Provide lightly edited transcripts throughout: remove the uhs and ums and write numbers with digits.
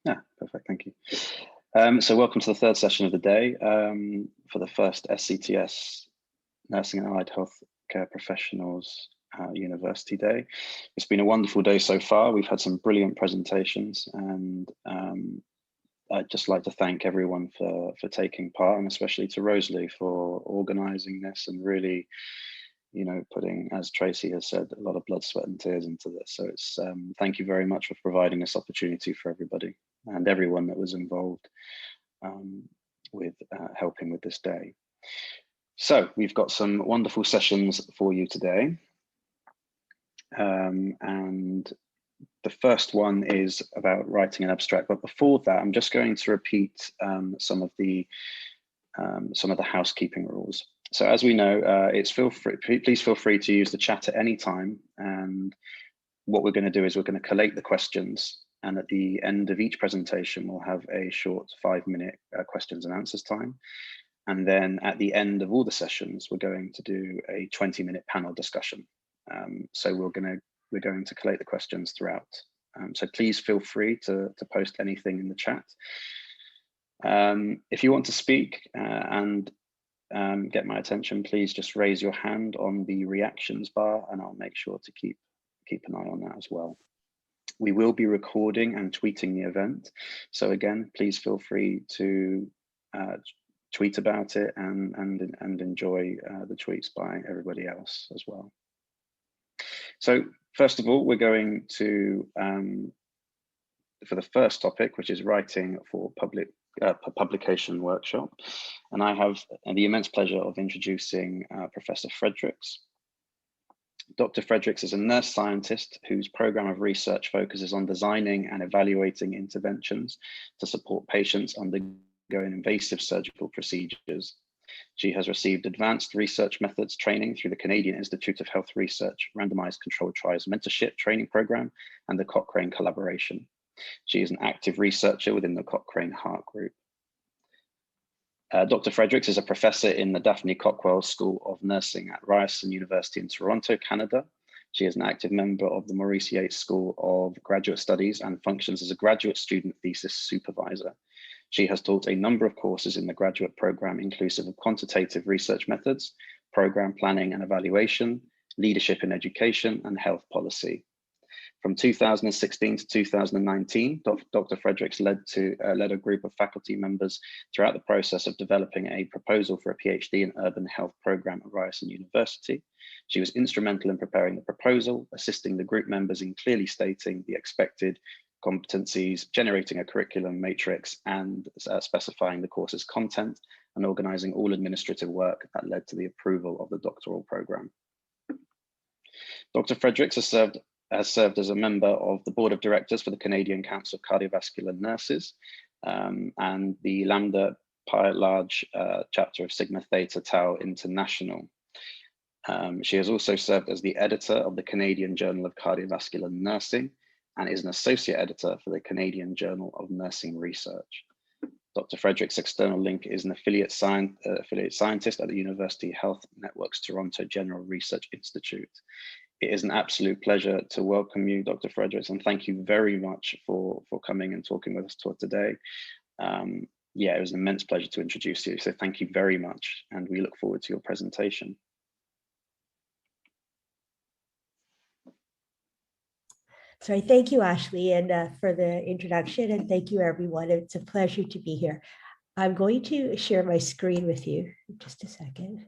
Yeah, perfect, thank you. So welcome to the third session of the day for the first SCTS Nursing and Allied Healthcare Professionals University Day. It's been a wonderful day so far. We've had some brilliant presentations, and I'd just like to thank everyone for taking part, and especially to Rosalie for organising this and really, you know, putting, as Tracy has said, a lot of blood, sweat and tears into this. So it's thank you very much for providing this opportunity for everybody and everyone that was involved with helping with this day. So we've got some wonderful sessions for you today. And the first one is about writing an abstract, but before that, I'm just going to repeat some of the housekeeping rules. So as we know, please feel free to use the chat at any time. And what we're going to do is we're going to collate the questions. And at the end of each presentation, we'll have a short 5-minute questions and answers time. And then at the end of all the sessions, we're going to do a 20-minute panel discussion. So we're going to collate the questions throughout. So please feel free to post anything in the chat. If you want to speak and get my attention, please just raise your hand on the reactions bar, and I'll make sure to keep an eye on that as well. We will be recording and tweeting the event. So again, please feel free to tweet about it and enjoy the tweets by everybody else as well. So first of all, we're going to, for the first topic, which is writing for publication workshop. And I have the immense pleasure of introducing Professor Fredericks. Dr. Fredericks is a nurse scientist whose program of research focuses on designing and evaluating interventions to support patients undergoing invasive surgical procedures. She has received advanced research methods training through the Canadian Institute of Health Research Randomized Controlled Trials Mentorship Training Program and the Cochrane Collaboration. She is an active researcher within the Cochrane Heart Group. Dr. Fredericks is a professor in the Daphne Cockwell School of Nursing at Ryerson University in Toronto, Canada. She is an active member of the Maurice Yates School of Graduate Studies and functions as a graduate student thesis supervisor. She has taught a number of courses in the graduate program, inclusive of quantitative research methods, program planning and evaluation, leadership in education, and health policy. From 2016 to 2019, Dr. Fredericks led a group of faculty members throughout the process of developing a proposal for a PhD in urban health program at Ryerson University. She was instrumental in preparing the proposal, assisting the group members in clearly stating the expected competencies, generating a curriculum matrix, and specifying the course's content, and organizing all administrative work that led to the approval of the doctoral program. Dr. Fredericks has served as a member of the board of directors for the Canadian Council of Cardiovascular Nurses and the Lambda Pi Large chapter of Sigma Theta Tau International. She has also served as the editor of the Canadian Journal of Cardiovascular Nursing and is an associate editor for the Canadian Journal of Nursing Research. Dr. Fredericks' external link is an affiliate scientist at the University Health Network's Toronto General Research Institute. It is an absolute pleasure to welcome you, Dr. Fredericks, and thank you very much for coming and talking with us today. Yeah, it was an immense pleasure to introduce you, so thank you very much, and we look forward to your presentation. Sorry, thank you, Ashley, and for the introduction, and thank you, everyone. It's a pleasure to be here. I'm going to share my screen with you in just a second.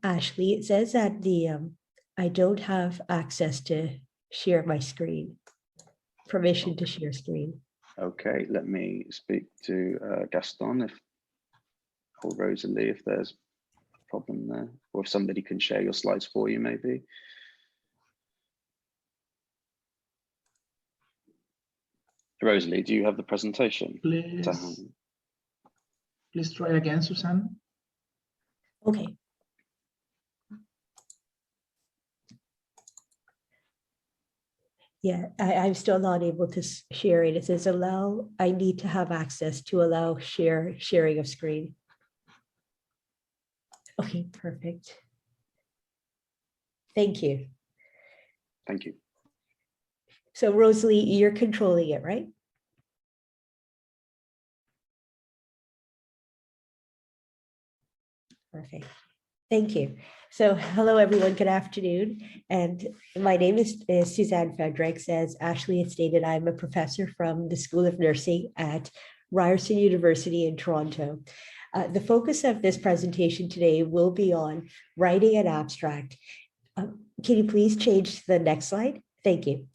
Ashley, it says that I don't have access to share my screen, permission to share screen. Okay, let me speak to Gaston or Rosalie if there's a problem there, or if somebody can share your slides for you, maybe. Rosalie, do you have the presentation? Please try again, Susan. Okay. Yeah, I'm still not able to share it. It says allow, I need to have access to allow sharing of screen. Okay, perfect. Thank you. Thank you. So Rosalie, you're controlling it, right? Perfect. Thank you. So hello, everyone. Good afternoon. And my name is Suzanne Fredericks. As Ashley had stated, I'm a professor from the School of Nursing at Ryerson University in Toronto. The focus of this presentation today will be on writing an abstract. Can you please change to the next slide? Thank you.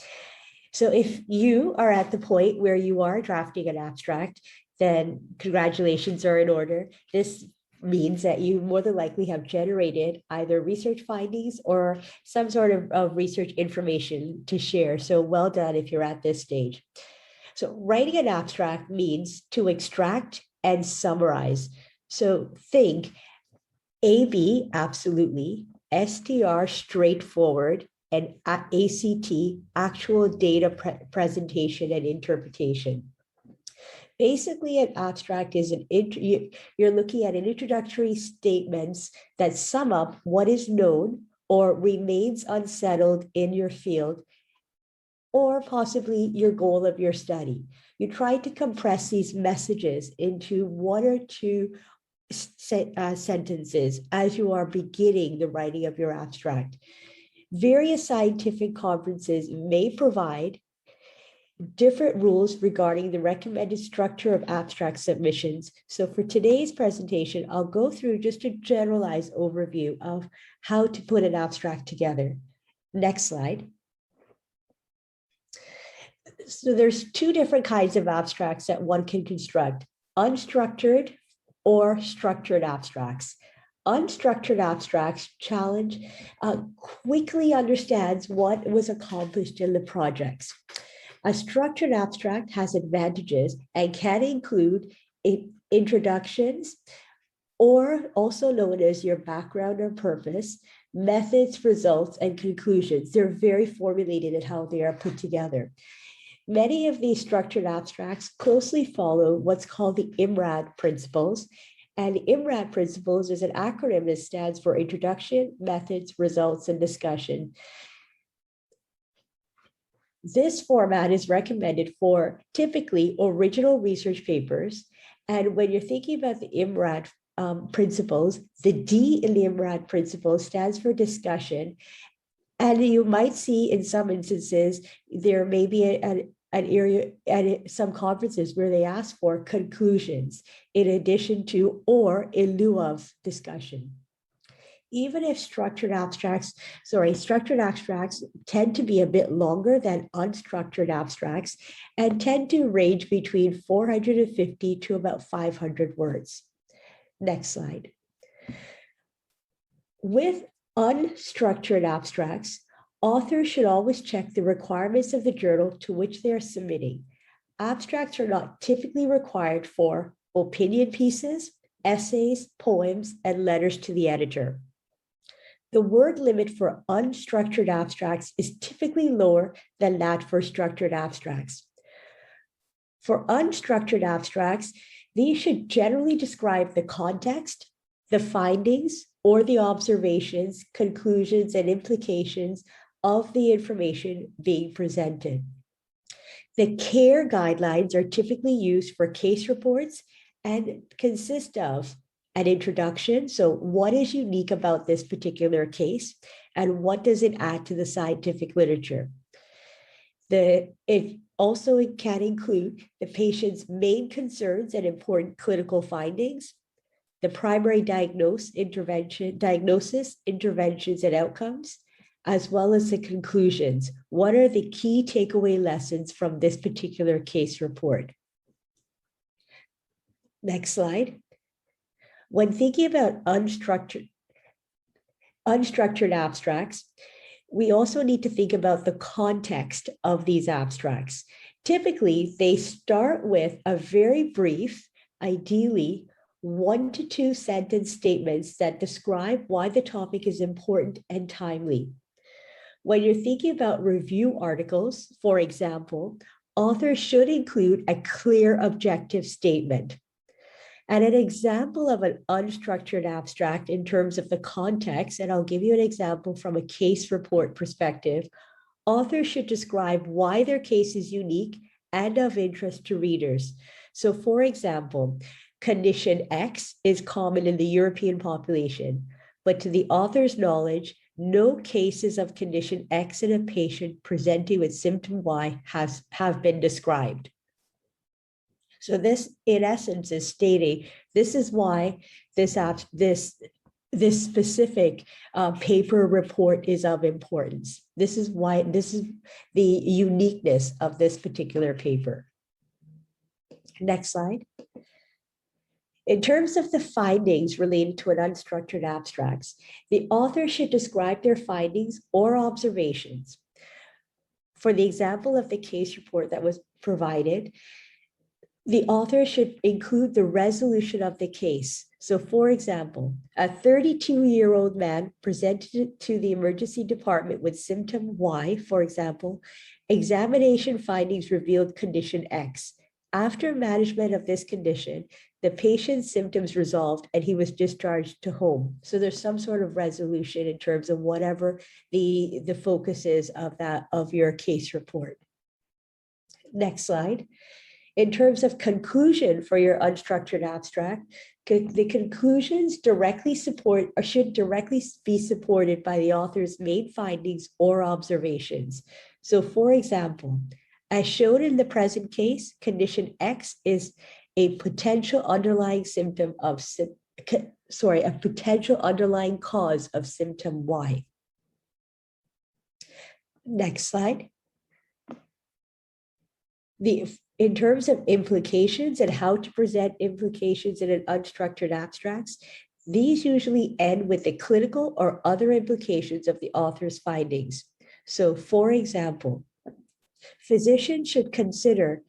So if you are at the point where you are drafting an abstract, then congratulations are in order. This means that you more than likely have generated either research findings or some sort of research information to share. So well done if you're at this stage. So writing an abstract means to extract and summarize. So think AB, absolutely, STR, straightforward, and ACT, actual data presentation and interpretation. Basically, an abstract is you're looking at an introductory statements that sum up what is known or remains unsettled in your field, or possibly your goal of your study. You try to compress these messages into one or two sentences as you are beginning the writing of your abstract. Various scientific conferences may provide different rules regarding the recommended structure of abstract submissions. So for today's presentation, I'll go through just a generalized overview of how to put an abstract together. Next slide. So there's two different kinds of abstracts that one can construct: unstructured or structured abstracts. Unstructured abstracts quickly understands what was accomplished in the projects. A structured abstract has advantages and can include introductions, or also known as your background or purpose, methods, results, and conclusions. They're very formulated in how they are put together. Many of these structured abstracts closely follow what's called the IMRAD principles. And IMRAD principles is an acronym that stands for Introduction, Methods, Results, and Discussion. This format is recommended for typically original research papers. And when you're thinking about the IMRAD principles, the D in the IMRAD principles stands for discussion. And you might see in some instances, there may be an area at some conferences where they ask for conclusions in addition to or in lieu of discussion. Even if structured abstracts tend to be a bit longer than unstructured abstracts and tend to range between 450 to about 500 words. Next slide. With unstructured abstracts, authors should always check the requirements of the journal to which they are submitting. Abstracts are not typically required for opinion pieces, essays, poems, and letters to the editor. The word limit for unstructured abstracts is typically lower than that for structured abstracts. For unstructured abstracts, these should generally describe the context, the findings, or the observations, conclusions, and implications of the information being presented. The CARE guidelines are typically used for case reports and consist of an introduction. So what is unique about this particular case and what does it add to the scientific literature? It also can include the patient's main concerns and important clinical findings, the primary diagnosis, interventions, and outcomes, as well as the conclusions. What are the key takeaway lessons from this particular case report? Next slide. When thinking about unstructured abstracts, we also need to think about the context of these abstracts. Typically, they start with a very brief, ideally 1 to 2 sentence statements that describe why the topic is important and timely. When you're thinking about review articles, for example, authors should include a clear objective statement. And an example of an unstructured abstract in terms of the context, and I'll give you an example from a case report perspective, authors should describe why their case is unique and of interest to readers. So for example, condition X is common in the European population, but to the author's knowledge, no cases of condition X in a patient presenting with symptom Y have been described. So this, in essence, is stating this is why this specific paper report is of importance. This is why, this is the uniqueness of this particular paper. Next slide. In terms of the findings related to an unstructured abstracts, the author should describe their findings or observations. For the example of the case report that was provided, the author should include the resolution of the case. So for example, a 32-year-old man presented to the emergency department with symptom Y, for example, examination findings revealed condition X. After management of this condition, the patient's symptoms resolved and he was discharged to home. So there's some sort of resolution in terms of whatever the focus is of your case report. Next slide. In terms of conclusion for your unstructured abstract, the conclusions directly support or should directly be supported by the author's main findings or observations. So for example, as shown in the present case, condition X is a potential underlying symptom of, a potential underlying cause of symptom Y. Next slide. In terms of implications and how to present implications in an unstructured abstracts, these usually end with the clinical or other implications of the author's findings. So for example, physicians should consider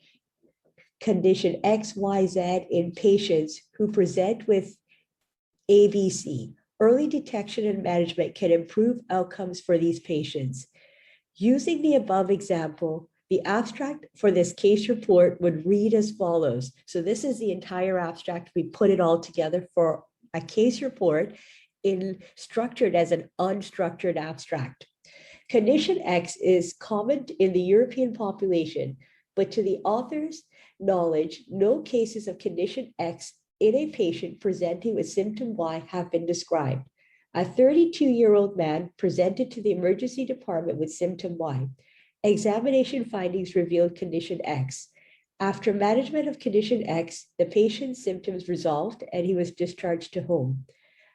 condition X, Y, Z in patients who present with ABC. Early detection and management can improve outcomes for these patients. Using the above example, the abstract for this case report would read as follows. So this is the entire abstract. We put it all together for a case report structured as an unstructured abstract. Condition X is common in the European population, but to the author's knowledge, no cases of condition X in a patient presenting with symptom Y have been described. A 32-year-old man presented to the emergency department with symptom Y. Examination findings revealed condition X. After management of condition X, the patient's symptoms resolved and he was discharged to home.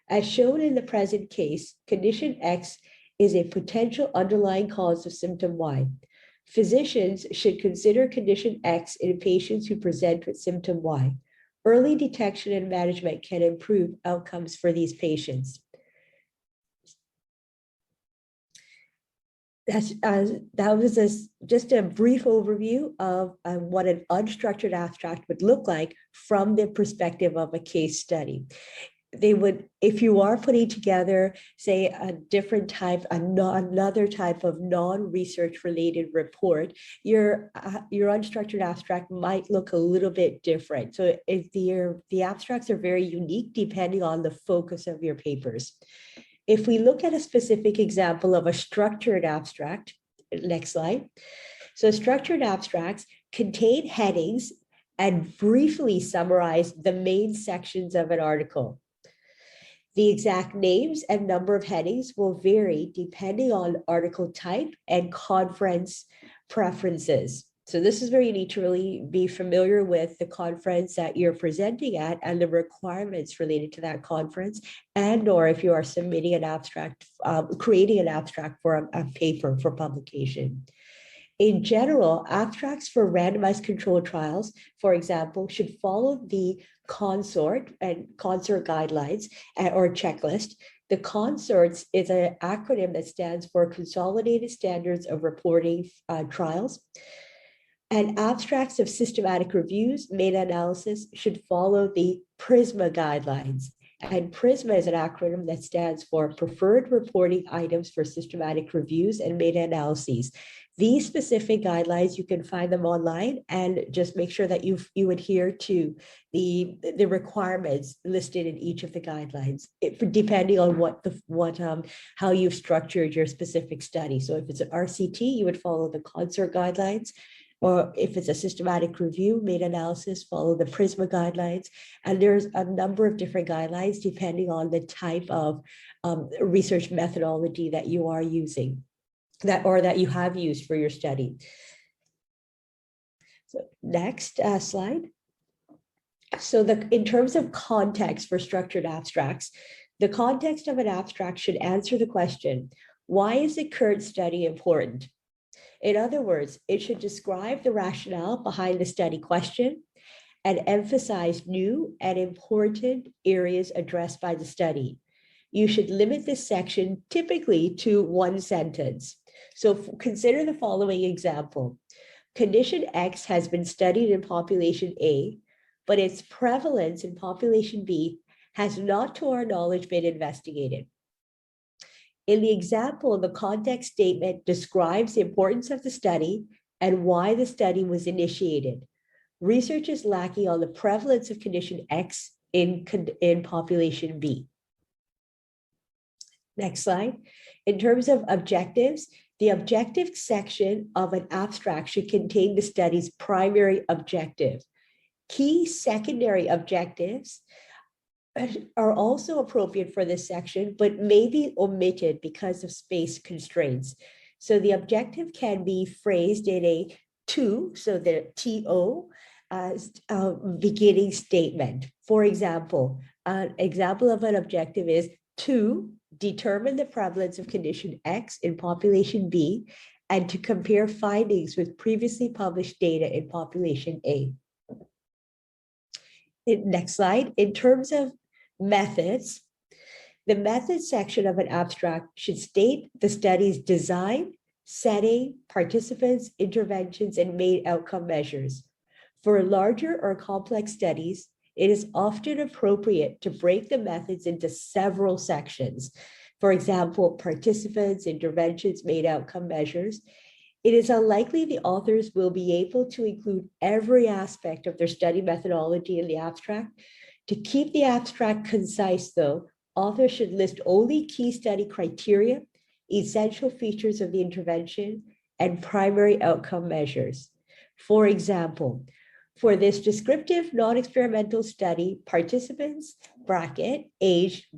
As shown in the present case, condition X is a potential underlying cause of symptom Y. Physicians should consider condition X in patients who present with symptom Y. Early detection and management can improve outcomes for these patients. That was just a brief overview of what an unstructured abstract would look like from the perspective of a case study. They would, if you are putting together, say, a different type, another type of non-research related report, your unstructured abstract might look a little bit different. So if the abstracts are very unique depending on the focus of your papers. If we look at a specific example of a structured abstract, next slide. So structured abstracts contain headings and briefly summarize the main sections of an article. The exact names and number of headings will vary depending on article type and conference preferences. So this is where you need to really be familiar with the conference that you're presenting at and the requirements related to that conference, and or if you are submitting an abstract, creating an abstract for a paper for publication. In general, abstracts for randomized controlled trials, for example, should follow the CONSORT and CONSORT guidelines or checklist. The CONSORTs is an acronym that stands for Consolidated Standards of Reporting Trials. And abstracts of systematic reviews, meta-analysis should follow the PRISMA guidelines. And PRISMA is an acronym that stands for Preferred Reporting Items for Systematic Reviews and Meta-Analyses. These specific guidelines, you can find them online, and just make sure that you adhere to the requirements listed in each of the guidelines, depending on how you've structured your specific study. So if it's an RCT, you would follow the CONSORT guidelines, or if it's a systematic review, meta-analysis, follow the PRISMA guidelines. And there's a number of different guidelines depending on the type of research methodology that you are using, that you have used for your study. So next slide. So in terms of context for structured abstracts, the context of an abstract should answer the question, why is the current study important? In other words, it should describe the rationale behind the study question and emphasize new and important areas addressed by the study. You should limit this section typically to one sentence. So consider the following example. Condition X has been studied in population A, but its prevalence in population B has not, to our knowledge, been investigated. In the example, the context statement describes the importance of the study and why the study was initiated. Research is lacking on the prevalence of condition X in population B. Next slide. In terms of objectives, the objective section of an abstract should contain the study's primary objective. Key secondary objectives are also appropriate for this section, but may be omitted because of space constraints. So the objective can be phrased in a to, so the TO, beginning statement. For example, an example of an objective is to determine the prevalence of condition X in population B and to compare findings with previously published data in population A. Next slide. In terms of methods, the methods section of an abstract should state the study's design, setting, participants, interventions, and main outcome measures. For larger or complex studies, it is often appropriate to break the methods into several sections. For example, participants, interventions, main outcome measures. It is unlikely the authors will be able to include every aspect of their study methodology in the abstract. To keep the abstract concise, though, authors should list only key study criteria, essential features of the intervention, and primary outcome measures. For example, for this descriptive non-experimental study, participants, bracket, age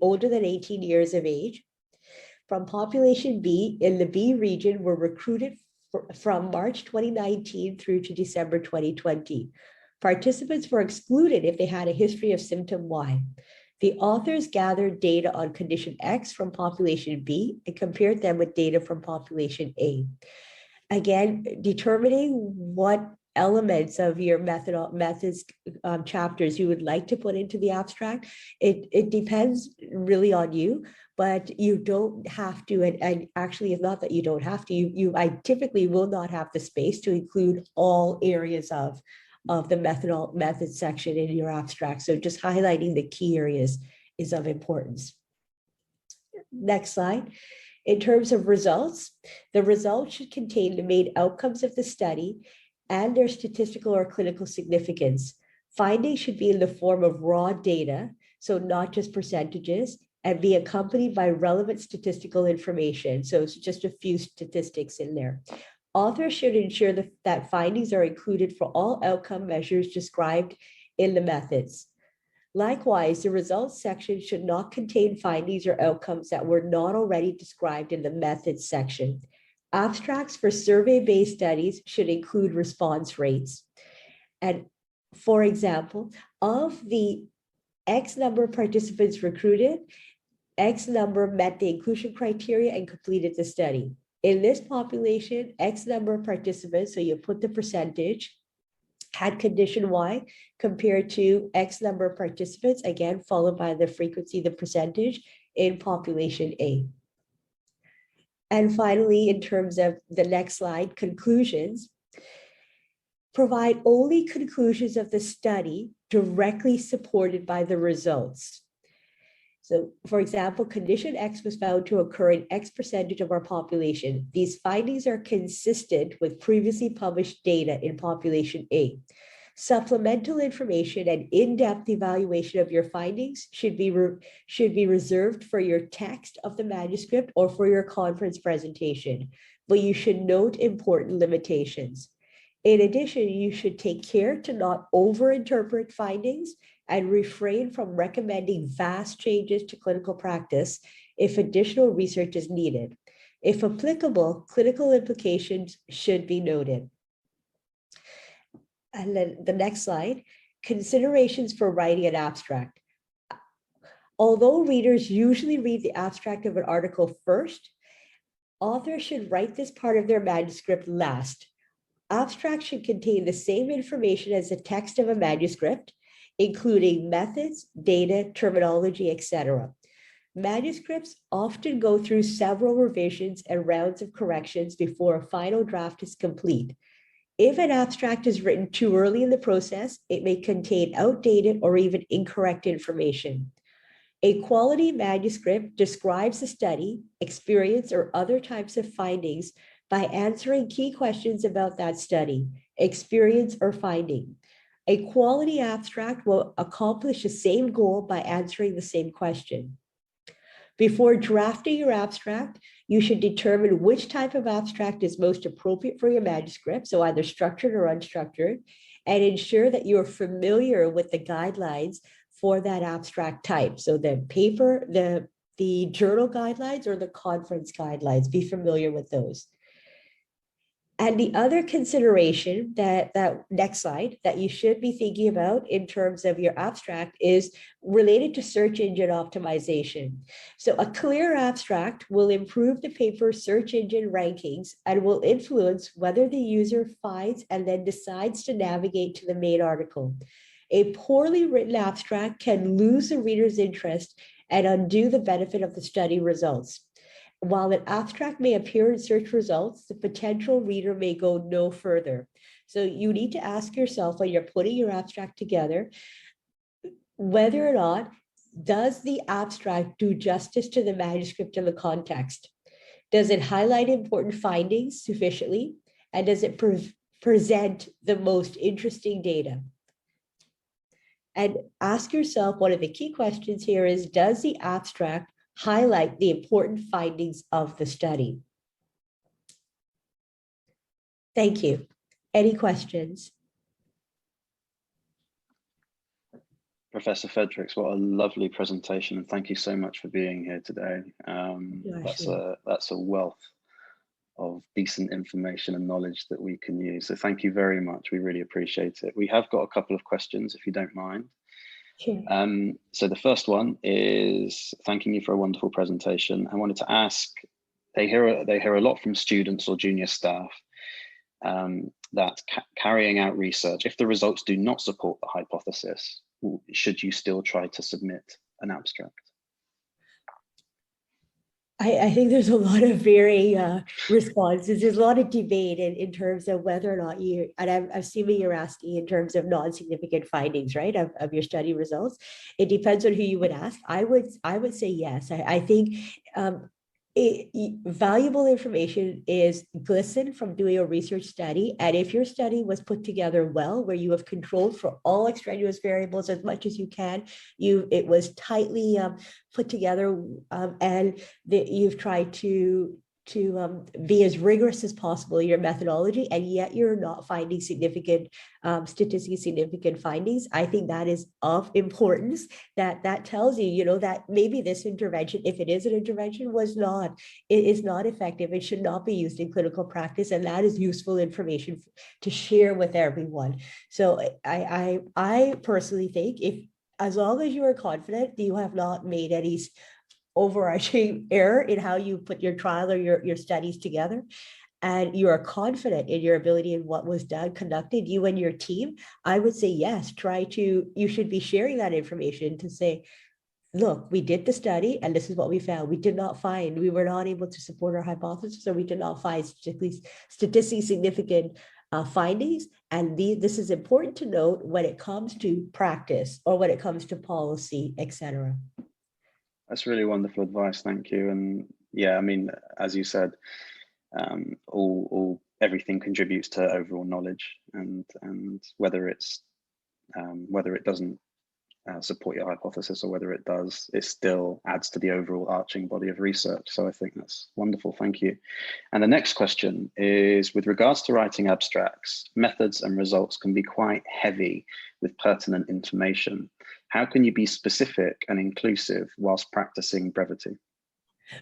older than 18 years of age, from population B in the B region were recruited from March 2019 through to December 2020. Participants were excluded if they had a history of symptom Y. The authors gathered data on condition X from population B and compared them with data from population A. Again, determining what elements of your methods chapters you would like to put into the abstract, it depends really on you, but you don't have to, and actually it's not that you don't have to, I typically will not have the space to include all areas of the method section in your abstract. So just highlighting the key areas is of importance. Next slide. In terms of results, the results should contain the main outcomes of the study and their statistical or clinical significance. Findings should be in the form of raw data, so not just percentages, and be accompanied by relevant statistical information. So it's just a few statistics in there. Authors should ensure that findings are included for all outcome measures described in the methods. Likewise, the results section should not contain findings or outcomes that were not already described in the methods section. Abstracts for survey-based studies should include response rates. And for example, of the X number of participants recruited, X number met the inclusion criteria and completed the study. In this population, X number of participants, so you put the percentage, had condition Y compared to X number of participants, again, followed by the frequency, the percentage in population A. And finally, in terms of the next slide, conclusions, provide only conclusions of the study directly supported by the results. So for example, condition X was found to occur in X percentage of our population. These findings are consistent with previously published data in population A. Supplemental information and in-depth evaluation of your findings should be reserved for your text of the manuscript or for your conference presentation, but you should note important limitations. In addition, you should take care to not overinterpret findings and refrain from recommending vast changes to clinical practice if additional research is needed. If applicable, clinical implications should be noted. And then the next slide, considerations for writing an abstract. Although readers usually read the abstract of an article first, authors should write this part of their manuscript last. Abstract should contain the same information as the text of a manuscript, including methods, data, terminology, etc. Manuscripts often go through several revisions and rounds of corrections before a final draft is complete. If an abstract is written too early in the process, it may contain outdated or even incorrect information. A quality manuscript describes the study, experience, or other types of findings by answering key questions about that study, experience, or finding. A quality abstract will accomplish the same goal by answering the same question. Before drafting your abstract, you should determine which type of abstract is most appropriate for your manuscript, so either structured or unstructured, and ensure that you're familiar with the guidelines for that abstract type. So the paper, the journal guidelines or the conference guidelines, be familiar with those. And the other consideration that next slide that you should be thinking about in terms of your abstract is related to search engine optimization. So a clear abstract will improve the paper's search engine rankings and will influence whether the user finds and then decides to navigate to the main article. A poorly written abstract can lose the reader's interest and undo the benefit of the study results. While an abstract may appear in search results, the potential reader may go no further. So you need to ask yourself when you're putting your abstract together, whether or not does the abstract do justice to the manuscript and the context? Does it highlight important findings sufficiently? And does it present the most interesting data? And ask yourself, one of the key questions here is, does the abstract highlight the important findings of the study? Thank you. Any questions? Professor Fredericks, what a lovely presentation, and thank you so much for being here today. That's a wealth of decent information and knowledge that we can use. So thank you very much. We really appreciate it. We have got a couple of questions, if you don't mind. Sure. So the first one is thanking you for a wonderful presentation. I wanted to ask, they hear a lot from students or junior staff that carrying out research, if the results do not support the hypothesis, should you still try to submit an abstract? I think there's a lot of varying responses. There's a lot of debate in terms of whether or not you, and I'm assuming you're asking in terms of non-significant findings, right, of your study results. It depends on who you would ask. I would say yes. I think valuable information is glistened from doing a research study. And if your study was put together well, where you have controlled for all extraneous variables as much as you can, it was tightly put together, and you've tried to be as rigorous as possible in your methodology, and yet you're not finding significant, statistically significant findings, I think that is of importance. That tells you, you know, that maybe this intervention, if it is an intervention, it is not effective. It should not be used in clinical practice, and that is useful information to share with everyone. So I personally think, as long as you are confident that you have not made any overarching error in how you put your trial or your studies together, and you are confident in your ability and what was done, conducted, you and your team, I would say yes, you should be sharing that information to say, look, we did the study and this is what we found. We were not able to support our hypothesis, or we did not find statistically significant findings. And this is important to note when it comes to practice or when it comes to policy, etc. That's really wonderful advice. Thank you. And yeah, I mean, as you said, everything contributes to overall knowledge, and whether it doesn't support your hypothesis or whether it does, it still adds to the overall arching body of research. So I think that's wonderful. Thank you. And the next question is, with regards to writing abstracts, methods and results can be quite heavy with pertinent information. How can you be specific and inclusive whilst practicing brevity?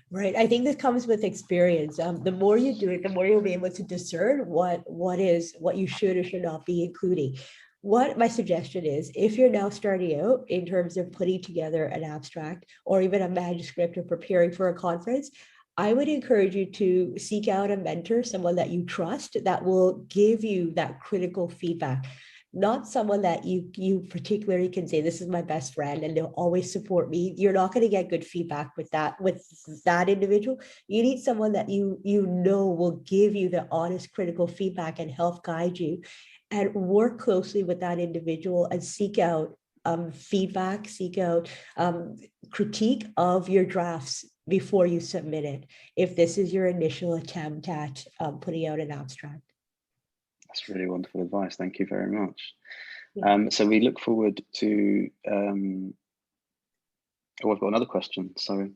Right. I think this comes with experience. The more you do it, the more you'll be able to discern what you should or should not be including. What my suggestion is, if you're now starting out in terms of putting together an abstract or even a manuscript or preparing for a conference, I would encourage you to seek out a mentor, someone that you trust that will give you that critical feedback. Not someone that you particularly can say, this is my best friend and they'll always support me. You're not going to get good feedback with that individual. You need someone that you know will give you the honest critical feedback and help guide you, and work closely with that individual and seek out feedback, seek out critique of your drafts before you submit it, if this is your initial attempt at putting out an abstract. That's really wonderful advice. Thank you very much. Yeah. So we look forward to, oh, I've got another question, sorry.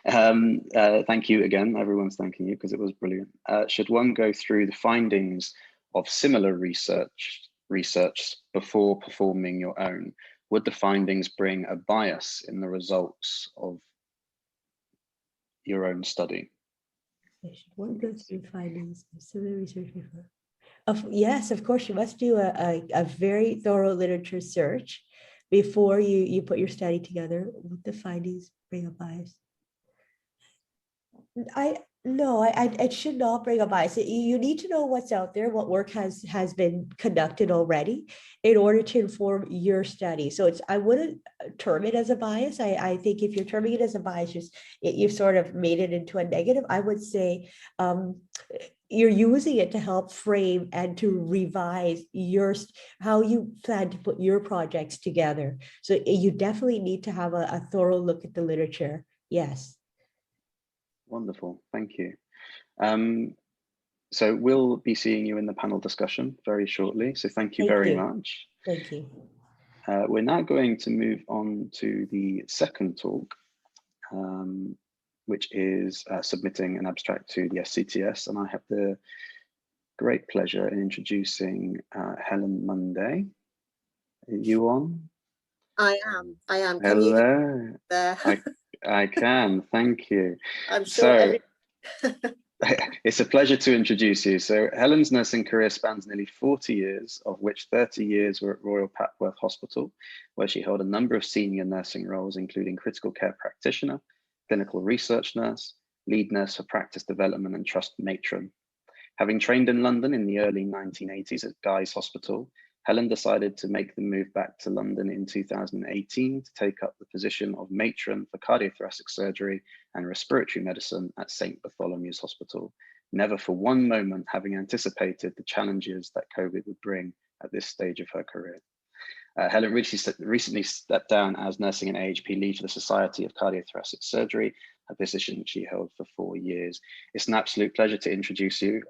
Thank you again, everyone's thanking you because it was brilliant. Should one go through the findings of similar research before performing your own? Would the findings bring a bias in the results of your own study? Should one go through findings of similar research before? Yes, of course, you must do a very thorough literature search before you put your study together. Would the findings bring a bias? It should not bring a bias. You need to know what's out there, what work has been conducted already in order to inform your study. So I wouldn't term it as a bias. I think if you're terming it as a bias, you've sort of made it into a negative. I would say you're using it to help frame and to revise how you plan to put your projects together. So you definitely need to have a thorough look at the literature. Yes. Wonderful, thank you. So we'll be seeing you in the panel discussion very shortly. So thank you very much. Thank you. We're now going to move on to the second talk, which is submitting an abstract to the SCTS. And I have the great pleasure in introducing Helen Monday. Are you on? I am. Can Hello. you hear there? I can, thank you. I'm sure. So, it's a pleasure to introduce you. So Helen's nursing career spans nearly 40 years, of which 30 years were at Royal Papworth Hospital, where she held a number of senior nursing roles, including critical care practitioner, clinical research nurse, lead nurse for practice development and trust matron. Having trained in London in the early 1980s at Guy's Hospital, Helen decided to make the move back to London in 2018 to take up the position of matron for cardiothoracic surgery and respiratory medicine at St. Bartholomew's Hospital, never for one moment having anticipated the challenges that COVID would bring at this stage of her career. Helen recently stepped down as nursing and AHP lead for the Society of Cardiothoracic Surgery, a position she held for 4 years. It's an absolute pleasure to introduce you.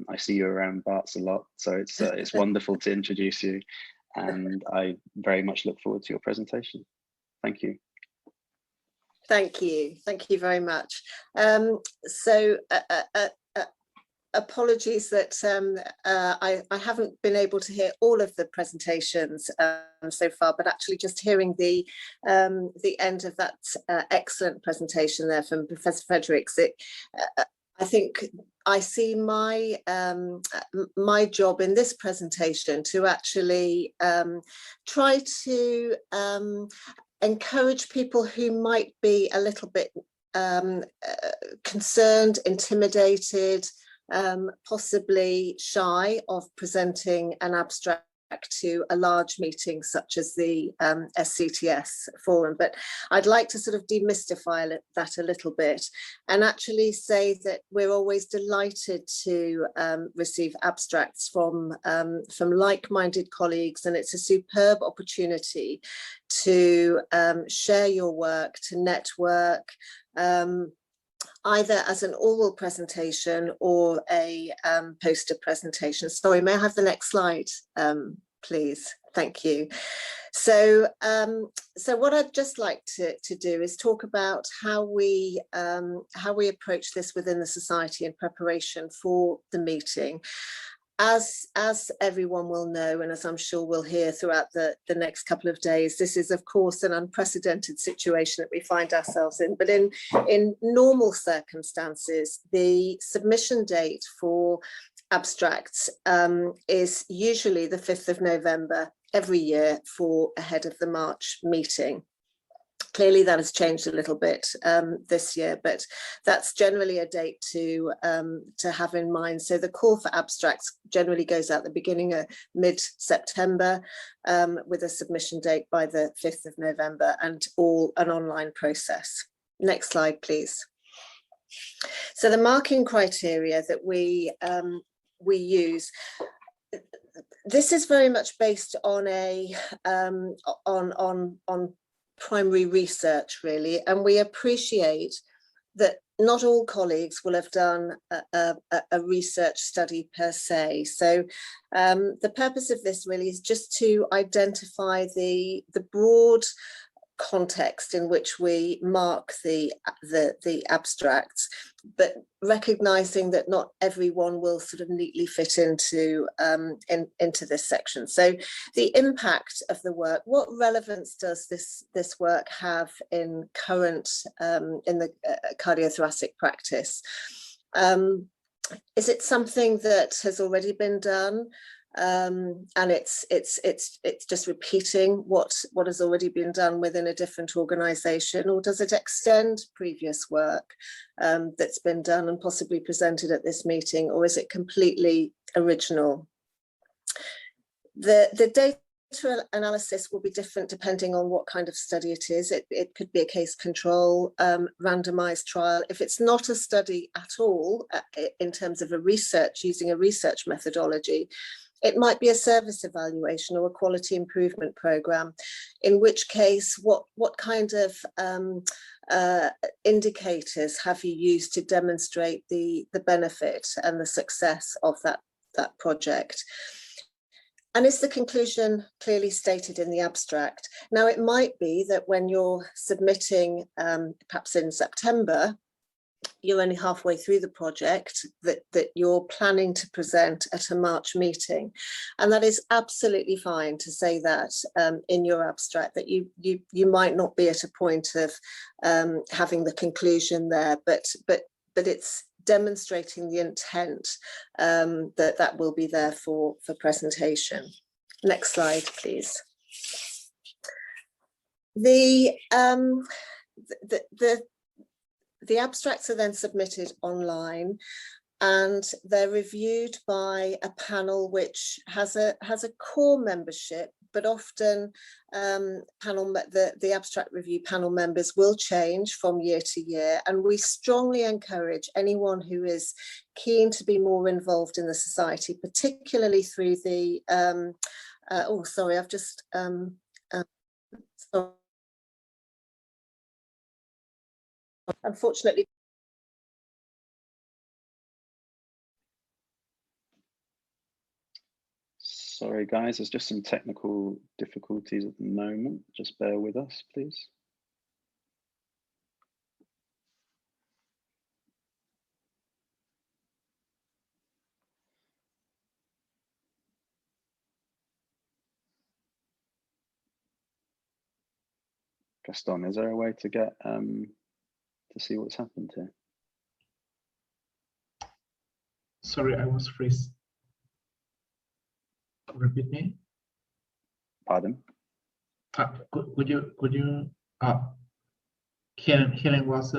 I see you around Barts a lot, so it's wonderful to introduce you, and I very much look forward to your presentation. Thank you. Thank you very much. Apologies that I haven't been able to hear all of the presentations so far, but actually just hearing the end of that excellent presentation there from Professor Fredericks, I think I see my my job in this presentation to actually try to encourage people who might be a little bit concerned, intimidated, possibly shy of presenting an abstract to a large meeting such as the SCTS forum, but I'd like to sort of demystify that a little bit and actually say that we're always delighted to receive abstracts from like-minded colleagues, and it's a superb opportunity to share your work, to network, either as an oral presentation or a poster presentation. Sorry, may I have the next slide, please? Thank you. So, so what I'd just like to do is talk about how we approach this within the Society in preparation for the meeting. As everyone will know, and as I'm sure we'll hear throughout the next couple of days, this is of course an unprecedented situation that we find ourselves in. But in normal circumstances, the submission date for abstracts is usually the 5th of November every year for ahead of the March meeting. Clearly that has changed a little bit this year, but that's generally a date to have in mind. So the call for abstracts generally goes out the beginning of mid-September with a submission date by the 5th of November and all an online process. Next slide, please. So the marking criteria that we use, this is very much based on a on primary research, really, and we appreciate that not all colleagues will have done a research study per se. So the purpose of this really is just to identify the broad context in which we mark the abstracts, but recognizing that not everyone will sort of neatly fit into into this section. So the impact of the work, what relevance does this work have in current in the cardiothoracic practice? Is it something that has already been done? And it's just repeating what has already been done within a different organisation, or does it extend previous work that's been done and possibly presented at this meeting, or is it completely original? The data analysis will be different depending on what kind of study it is. It could be a case control, randomized trial. If it's not a study at all, in terms of a research, using a research methodology, it might be a service evaluation or a quality improvement program, in which case what kind of indicators have you used to demonstrate the benefit and the success of that project? And is the conclusion clearly stated in the abstract? Now, it might be that when you're submitting, perhaps in September, you're only halfway through the project, that you're planning to present at a March meeting. And that is absolutely fine to say that in your abstract, that you might not be at a point of having the conclusion there, but it's demonstrating the intent that will be there for presentation. Next slide, please. The abstracts are then submitted online, and they're reviewed by a panel which has a core membership, but often the abstract review panel members will change from year to year, and we strongly encourage anyone who is keen to be more involved in the society, particularly through the oh, sorry, I've just sorry. Unfortunately, sorry guys, there's just some technical difficulties at the moment. Just bear with us, please. Gaston, is there a way to get to see what's happened here? Sorry, I was freeze. Repeat me. Pardon? Could you? Helen was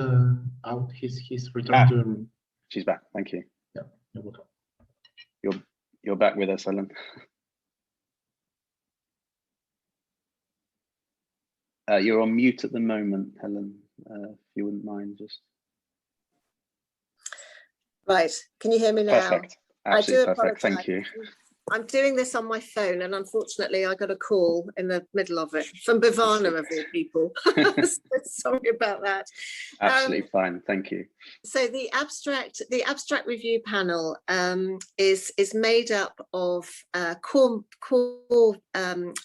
out. He's returned to the room. She's back. Thank you. Yeah, you're welcome. You're back with us, Helen. You're on mute at the moment, Helen, if you wouldn't mind just. Right, can you hear me now? Perfect, absolutely perfect, apologise. thank you. I'm doing this on my phone, and unfortunately I got a call in the middle of it from Bivana of all people. So sorry about that. Absolutely fine, thank you. So the abstract review panel is made up of core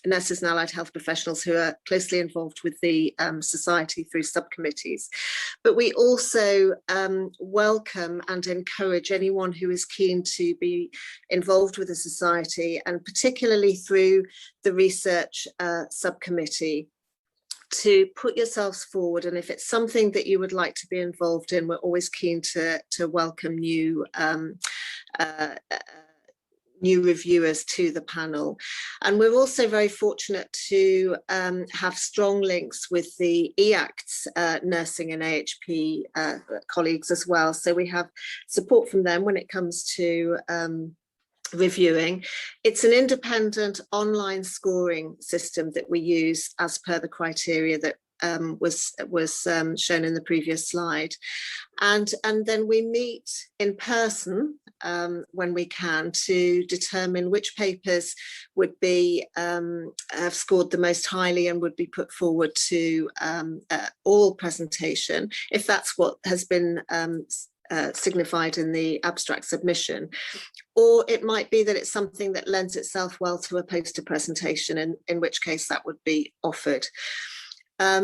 nurses and allied health professionals who are closely involved with the society through subcommittees. But we also welcome and encourage anyone who is keen to be involved with the society, and particularly through the research subcommittee, to put yourselves forward. And if it's something that you would like to be involved in, we're always keen to welcome new reviewers to the panel. And we're also very fortunate to have strong links with the EACTS nursing and AHP colleagues as well. So we have support from them when it comes to reviewing. It's an independent online scoring system that we use as per the criteria that was shown in the previous slide, and then we meet in person when we can to determine which papers would be have scored the most highly and would be put forward to oral presentation, if that's what has been signified in the abstract submission. Or it might be that it's something that lends itself well to a poster presentation, and in which case that would be offered. As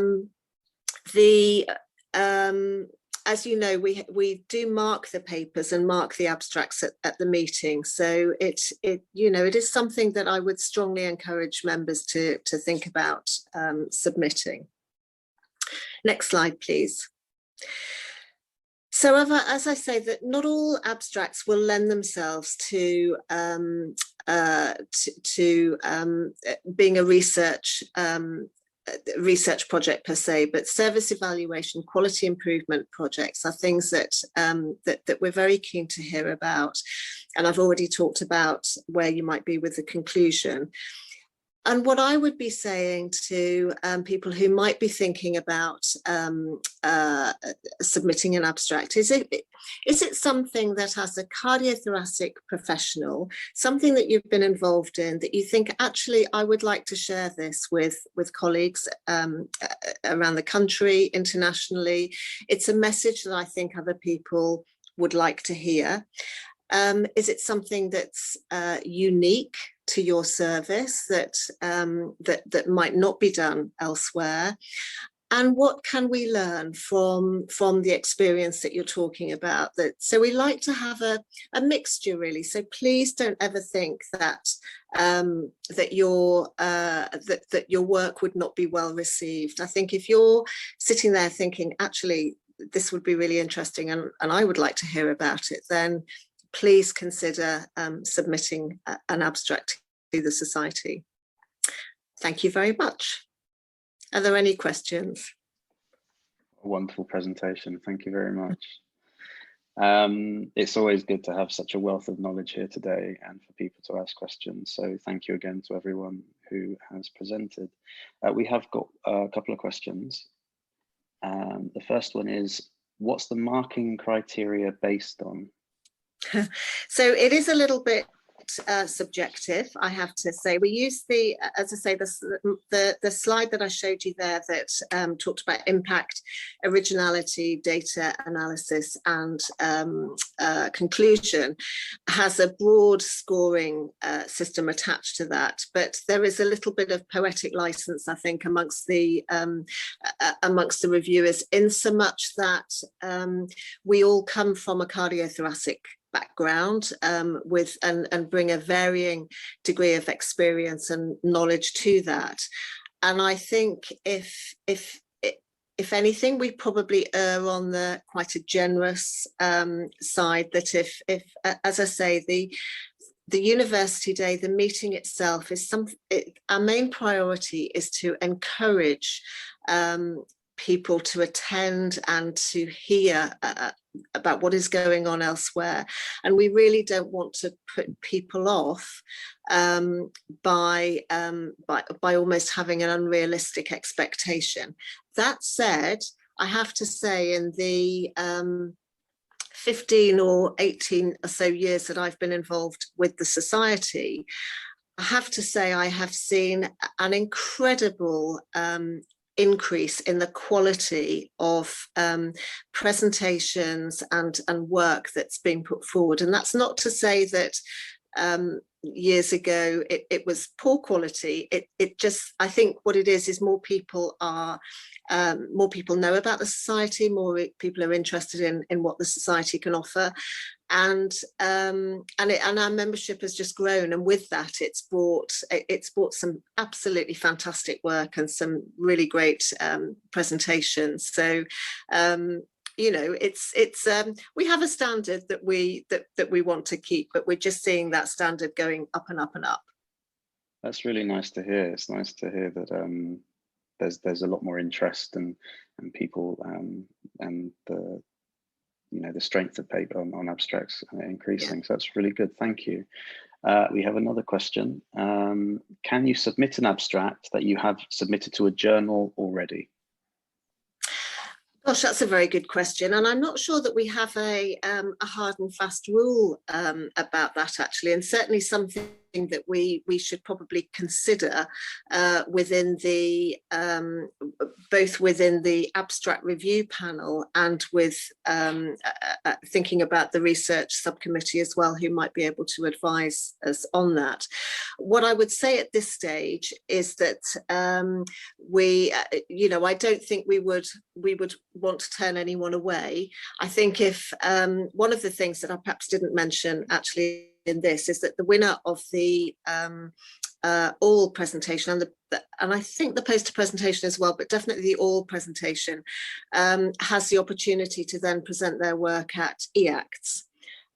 you know, we do mark the papers and mark the abstracts at the meeting. So it is something that I would strongly encourage members to think about submitting. Next slide, please. So as I say, that not all abstracts will lend themselves to being a research project per se, but service evaluation, quality improvement projects are things that that we're very keen to hear about. And I've already talked about where you might be with the conclusion. And what I would be saying to people who might be thinking about submitting an abstract is it something that, as a cardiothoracic professional, something that you've been involved in, that you think, actually, I would like to share this with colleagues around the country, internationally. It's a message that I think other people would like to hear. Is it something that's unique to your service that might not be done elsewhere? And what can we learn from the experience that you're talking about? So we like to have a mixture, really. So please don't ever think that that your work would not be well received. I think if you're sitting there thinking, actually, this would be really interesting and I would like to hear about it, then please consider submitting an abstract to the society. Thank you very much. Are there any questions? A wonderful presentation, thank you very much. It's always good to have such a wealth of knowledge here today and for people to ask questions. So thank you again to everyone who has presented. We have got a couple of questions. The first one is, what's the marking criteria based on? So it is a little bit subjective, I have to say. We use as I say, the slide that I showed you there that talked about impact, originality, data analysis, and conclusion, has a broad scoring system attached to that. But there is a little bit of poetic license, I think, amongst the reviewers, in so much that we all come from a cardiothoracic background with and bring a varying degree of experience and knowledge to that. And I think if anything, we probably err on the quite a generous side, that if as I say, the University Day, the meeting itself is our main priority is to encourage people to attend and to hear about what is going on elsewhere. And we really don't want to put people off by almost having an unrealistic expectation. That said, I have to say, in the 15 or 18 or so years that I've been involved with the Society, I have to say I have seen an incredible increase in the quality of presentations and work that's being put forward. And that's not to say that years ago it was poor quality. It just, I think what it is more people are more people know about the Society, more people are interested in what the Society can offer, and our membership has just grown, and with that it's brought some absolutely fantastic work and some really great presentations. So you know, it's we have a standard that we want to keep, but we're just seeing that standard going up and up and up. That's really nice to hear. It's nice to hear that there's a lot more interest and people and the, you know, the strength of paper on abstracts increasing. Yeah. So that's really good. Thank you. We have another question. Can you submit an abstract that you have submitted to a journal already? Gosh, that's a very good question, and I'm not sure that we have a hard and fast rule about that, actually, and certainly something that we should probably consider within the both within the abstract review panel and with thinking about the research subcommittee as well, who might be able to advise us on that. What I would say at this stage is that we, you know, I don't think we would want to turn anyone away. I think if one of the things that I perhaps didn't mention actually in this is that the winner of the all presentation and I think the poster presentation as well, but definitely the all presentation has the opportunity to then present their work at EACTS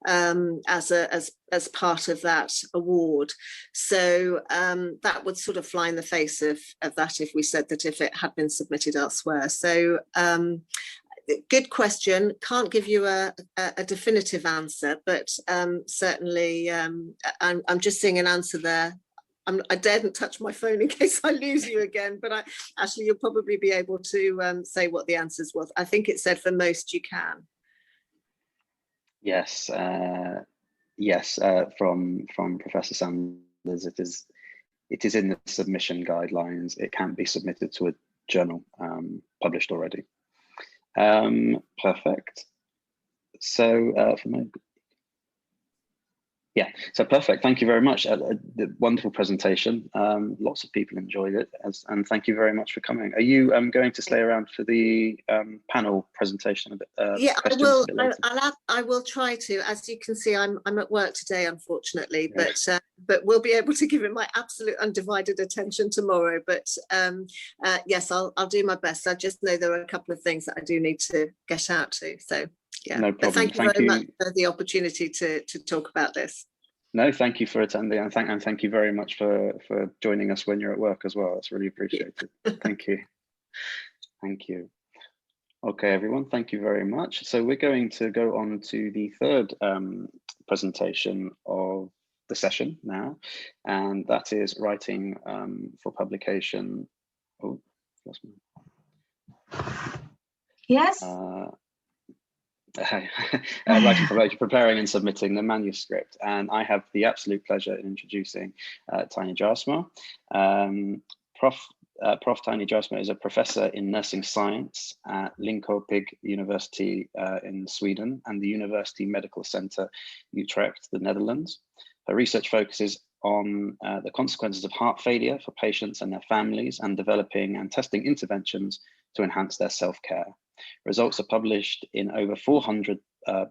as part of that award. So that would sort of fly in the face of that if we said that if it had been submitted elsewhere. So good question. Can't give you a definitive answer, but certainly I'm just seeing an answer there. I daren't touch my phone in case I lose you again, but actually you'll probably be able to say what the answers was. I think it said for most you can. Yes, yes. From Professor Sanders, it is in the submission guidelines. It can be submitted to a journal published already. Perfect. So yeah, so perfect. Thank you very much. The wonderful presentation. Lots of people enjoyed it, and thank you very much for coming. Are you going to stay around for the panel presentation a bit? Yeah, I will. I will try to. As you can see, I'm at work today, unfortunately, yeah. But we'll be able to give it my absolute undivided attention tomorrow. But yes, I'll do my best. I just know there are a couple of things that I do need to get out to. So. Yeah, no problem. But thank you very much for the opportunity to talk about this. No, thank you for attending, and thank you very much for joining us when you're at work as well. That's really appreciated. Thank you. Thank you. Okay, everyone, thank you very much. So we're going to go on to the third presentation of the session now, and that is writing for publication. Oh, lost me. Yes. Writing for preparing and submitting the manuscript, and I have the absolute pleasure in introducing Tiny Jarsma. Prof. Tiny Jarsma is a professor in nursing science at Linköping University in Sweden and the University Medical Center Utrecht, the Netherlands. Her research focuses on the consequences of heart failure for patients and their families, and developing and testing interventions to enhance their self-care. Results are published in over 400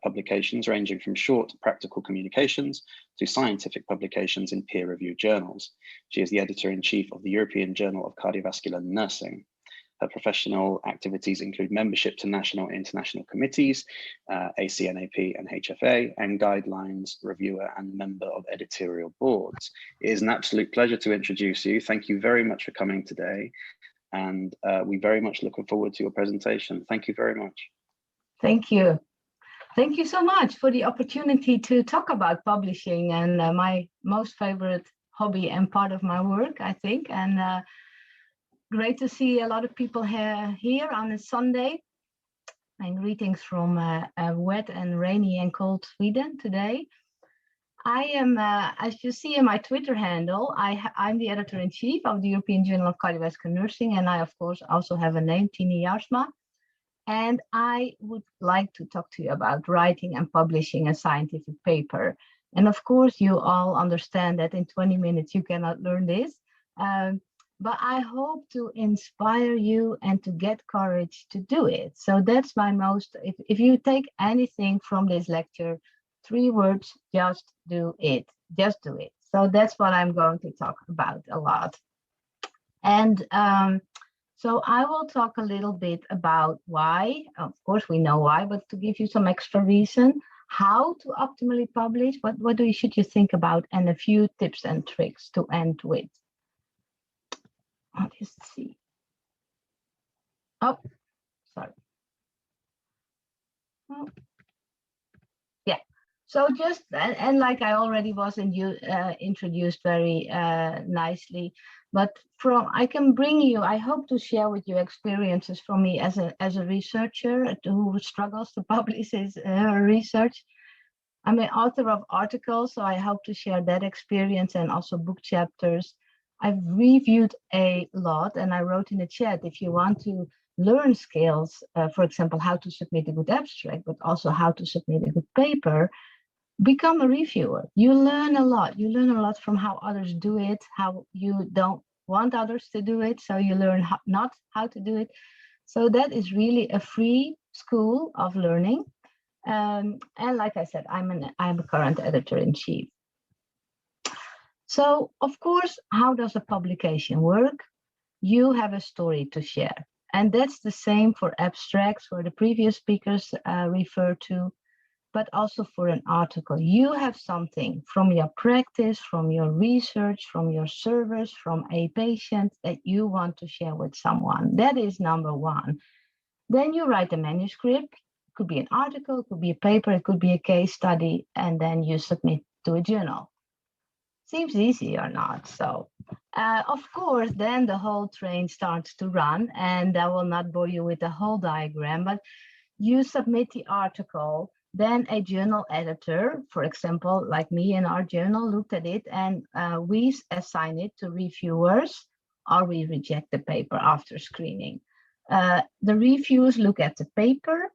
publications, ranging from short practical communications to scientific publications in peer-reviewed journals. She is the editor-in-chief of the European Journal of Cardiovascular Nursing. Her professional activities include membership to national and international committees, ACNAP and HFA, and guidelines reviewer and member of editorial boards. It is an absolute pleasure to introduce you. Thank you very much for coming today. and we very much look forward to your presentation. Thank you very much. Thank you. Thank you so much for the opportunity to talk about publishing and my most favorite hobby and part of my work, I think. And great to see a lot of people here on a Sunday. And greetings from wet and rainy and cold Sweden today. I am, as you see in my Twitter handle, I'm the editor-in-chief of the European Journal of Cardiovascular Nursing, and I, of course, also have a name, Tini Jarsma. And I would like to talk to you about writing and publishing a scientific paper. And of course, you all understand that in 20 minutes you cannot learn this. But I hope to inspire you and to get courage to do it. So that's my most, if you take anything from this lecture, 3 words, just do it, just do it. So that's what I'm going to talk about a lot. And so I will talk a little bit about why, of course we know why, but to give you some extra reason, how to optimally publish, what should you think about, and a few tips and tricks to end with. I'll just see. Oh, sorry. Oh. Yeah. So just, and like I already was introduced very nicely, but I can bring you, I hope to share with you experiences from me as a researcher who struggles to publish his research. I'm an author of articles, so I hope to share that experience and also book chapters. I've reviewed a lot, and I wrote in the chat, if you want to learn skills, for example, how to submit a good abstract, but also how to submit a good paper, become a reviewer. You learn a lot. You learn a lot from how others do it, how you don't want others to do it, so you learn not how to do it. So that is really a free school of learning. And like I said, I'm a current editor-in-chief. So, of course, how does a publication work? You have a story to share. And that's the same for abstracts, where the previous speakers refer to, but also for an article. You have something from your practice, from your research, from your service, from a patient that you want to share with someone. That is number one. Then you write a manuscript. It could be an article, it could be a paper, it could be a case study, and then you submit to a journal. Seems easy or not? So, of course, then the whole train starts to run, and I will not bore you with the whole diagram, but you submit the article, then a journal editor, for example, like me in our journal, looked at it, and we assign it to reviewers, or we reject the paper after screening. The reviewers look at the paper,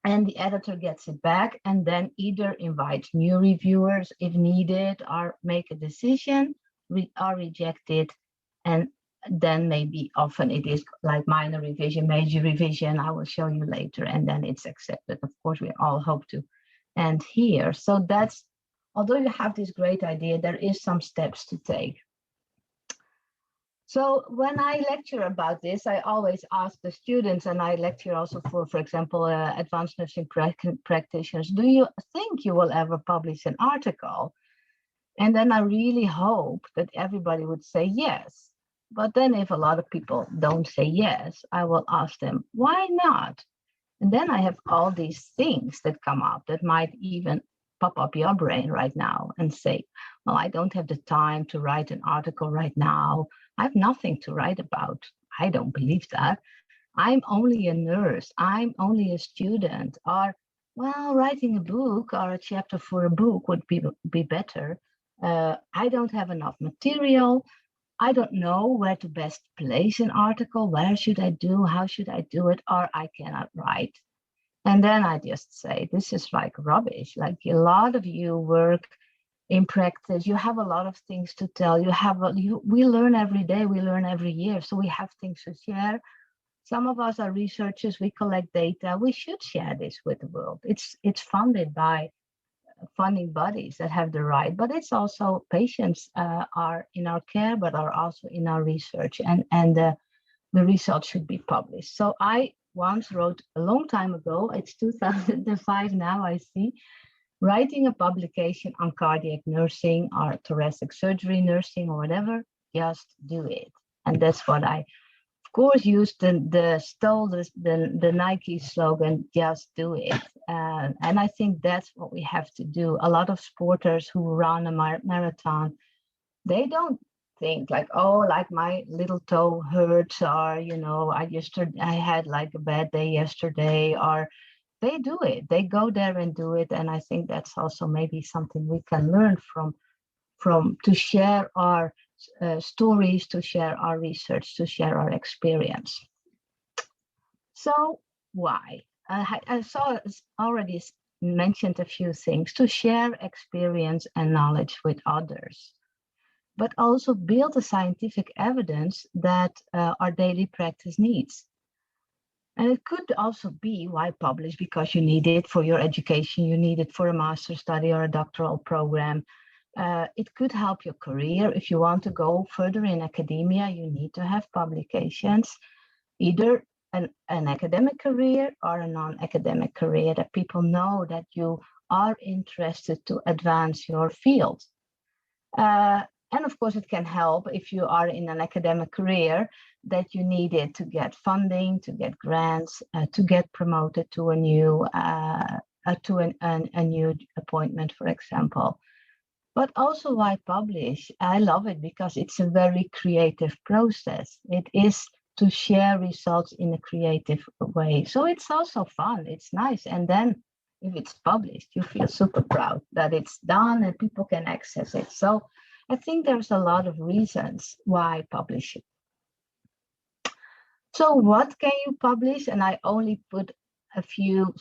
and the editor gets it back, and then either invites new reviewers if needed, or make a decision, or reject it. And then maybe often it is like minor revision, major revision, I will show you later, and then it's accepted. Of course, we all hope to end here. So that's, although you have this great idea, there is some steps to take. So when I lecture about this, I always ask the students, and I lecture also for example, advanced nursing practitioners, do you think you will ever publish an article? And then I really hope that everybody would say yes. But then if a lot of people don't say yes, I will ask them, why not? And then I have all these things that come up that might even pop up your brain right now and say, well, I don't have the time to write an article right now. I have nothing to write about. I don't believe that. I'm only a nurse. I'm only a student. Or, well, writing a book or a chapter for a book would be better. I don't have enough material. I don't know where to best place an article. Where should I do? How should I do it? Or I cannot write. And then I just say, this is like rubbish. Like a lot of you work in practice, you have a lot of things to tell. We learn every day, we learn every year. So we have things to share. Some of us are researchers, we collect data. We should share this with the world. It's funded by funding bodies that have the right, but it's also patients are in our care, but are also in our research, and the results should be published. So I once wrote a long time ago, it's 2005 now, I see, writing a publication on cardiac nursing or thoracic surgery nursing or whatever, just do it. And that's what I of course, use the Nike slogan, just do it. And I think that's what we have to do. A lot of sporters who run a marathon, they don't think like, oh, like my little toe hurts, or, you know, I had like a bad day yesterday, or they do it. They go there and do it. And I think that's also maybe something we can learn from to share our stories, to share our research, to share our experience. So why? I saw already mentioned a few things: to share experience and knowledge with others, but also build the scientific evidence that our daily practice needs. And it could also be why publish, because you need it for your education, you need it for a master's study or a doctoral program. It could help your career. If you want to go further in academia, you need to have publications, either an academic career or a non-academic career, that people know that you are interested to advance your field. And of course, it can help if you are in an academic career, that you need it to get funding, to get grants, to get promoted to a new appointment, for example. But also, why publish? I love it because it's a very creative process. It is to share results in a creative way. So it's also fun, it's nice. And then if it's published, you feel super proud that it's done and people can access it. So I think there's a lot of reasons why publish it. So what can you publish? And I only put a few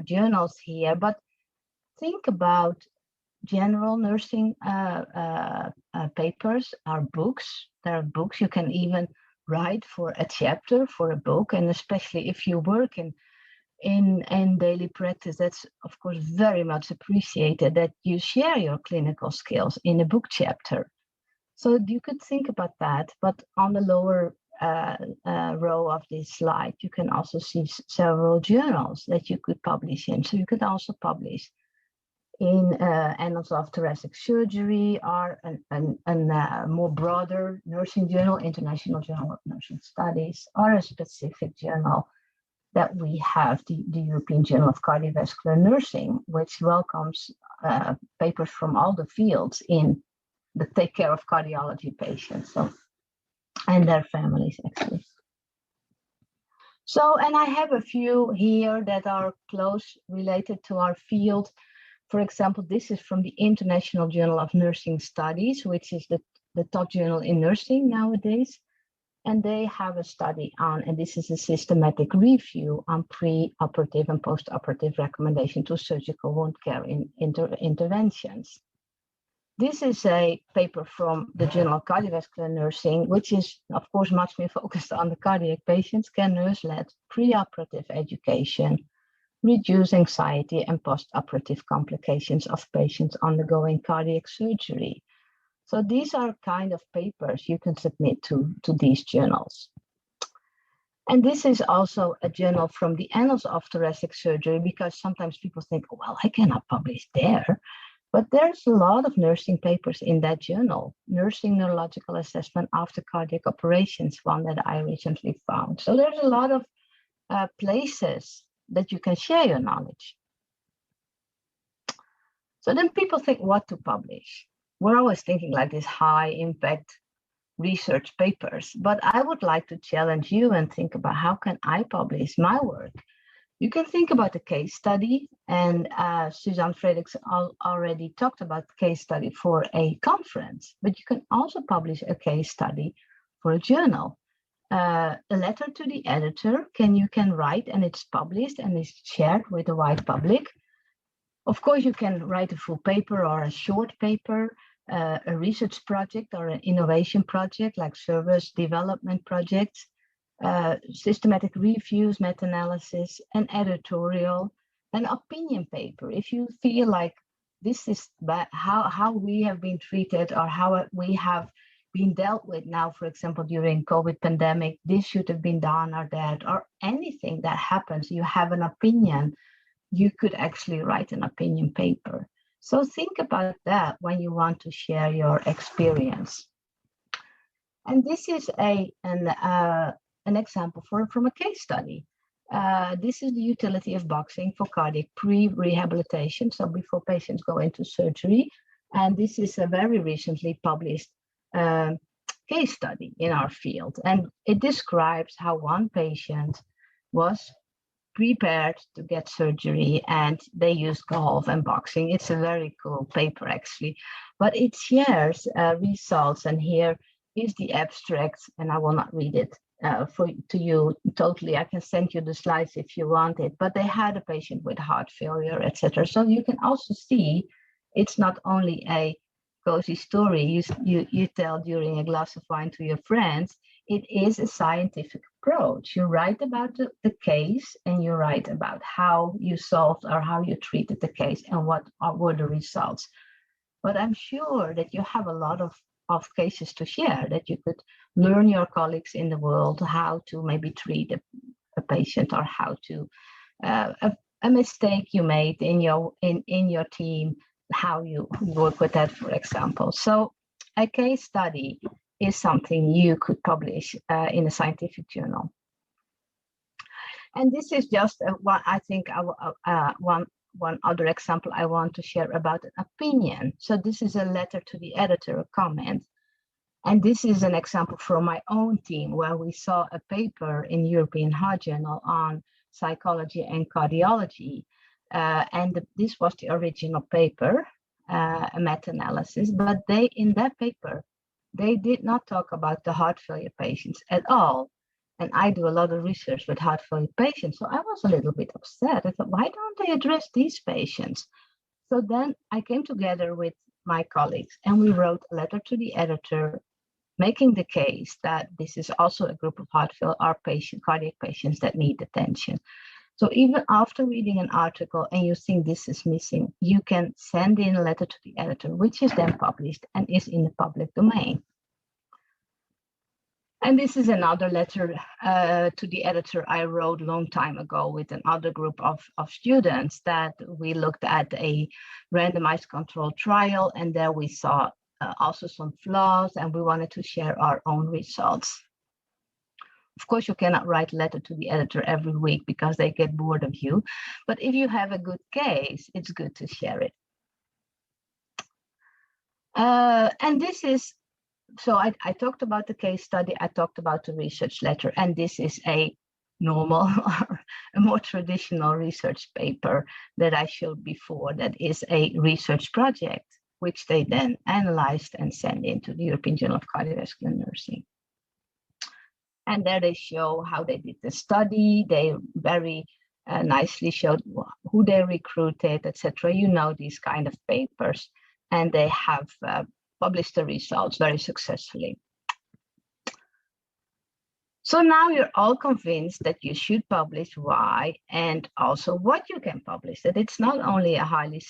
journals here, but think about general nursing papers or books. There are books you can even write for a chapter for a book, and especially if you work in daily practice, that's of course very much appreciated that you share your clinical skills in a book chapter. So you could think about that, but on the lower row of this slide, you can also see several journals that you could publish in. So you could also publish in Annals of Thoracic Surgery, or a more broader nursing journal, International Journal of Nursing Studies, or a specific journal that we have, the European Journal of Cardiovascular Nursing, which welcomes papers from all the fields in the take care of cardiology patients, so, and their families, actually. So, and I have a few here that are close related to our field. For example, this is from the International Journal of Nursing Studies, which is the top journal in nursing nowadays. And they have a study on, and this is a systematic review on pre-operative and post-operative recommendation to surgical wound care interventions. This is a paper from the Journal of Cardiovascular Nursing, which is, of course, much more focused on the cardiac patients. Can nurse-led pre-operative education reduce anxiety and post-operative complications of patients undergoing cardiac surgery? So these are kind of papers you can submit to these journals. And this is also a journal from the Annals of Thoracic Surgery, because sometimes people think, well, I cannot publish there. But there's a lot of nursing papers in that journal. Nursing Neurological Assessment After Cardiac Operations, one that I recently found. So there's a lot of places that you can share your knowledge. So then people think what to publish. We're always thinking like this high impact research papers, but I would like to challenge you and think about, how can I publish my work? You can think about a case study, and Suzanne Frederiks already talked about case study for a conference, but you can also publish a case study for a journal. A letter to the editor you can write, and it's published and is shared with the wide public. Of course, you can write a full paper or a short paper, a research project or an innovation project like service development projects, systematic reviews, meta-analysis, an editorial, an opinion paper. If you feel like this is how we have been treated or how we have been dealt with now, for example, during COVID pandemic, this should have been done or that, or anything that happens, you have an opinion, you could actually write an opinion paper. So think about that when you want to share your experience. And this is a an example from a case study. This is the utility of boxing for cardiac pre-rehabilitation, so before patients go into surgery. And this is a very recently published case study in our field. And it describes how one patient was prepared to get surgery and they used golf and boxing. It's a very cool paper actually, but it shares results. And here is the abstract, and I will not read it to you totally. I can send you the slides if you want it, but they had a patient with heart failure, etc. So you can also see it's not only a cozy story you tell during a glass of wine to your friends. It is a scientific approach. You write about the case, and you write about how you solved or how you treated the case and what were the results. But I'm sure that you have a lot of cases to share, that you could learn your colleagues in the world how to maybe treat a patient, or how to a mistake you made in your team, how you work with that, for example. So a case study is something you could publish in a scientific journal. And this is just one, I think, one other example I want to share about an opinion. So this is a letter to the editor, a comment. And this is an example from my own team, where we saw a paper in European Heart Journal on psychology and cardiology. This was the original paper, a meta-analysis, but in that paper, they did not talk about the heart failure patients at all. And I do a lot of research with heart failure patients, so I was a little bit upset. I thought, why don't they address these patients? So then I came together with my colleagues and we wrote a letter to the editor, making the case that this is also a group of heart failure cardiac patients that need attention. So even after reading an article and you think this is missing, you can send in a letter to the editor, which is then published and is in the public domain. And this is another letter to the editor I wrote a long time ago with another group of students, that we looked at a randomized controlled trial, and there we saw also some flaws, and we wanted to share our own results. Of course, you cannot write a letter to the editor every week because they get bored of you. But if you have a good case, it's good to share it. And this is, so I talked about the case study, I talked about the research letter, and this is a normal or a more traditional research paper that I showed before, that is a research project, which they then analyzed and sent into the European Journal of Cardiovascular Nursing. And there they show how they did the study. They very nicely showed who they recruited, etc. You know, these kind of papers, and they have published the results very successfully. So now you're all convinced that you should publish, why, and also what you can publish, that it's not only a highly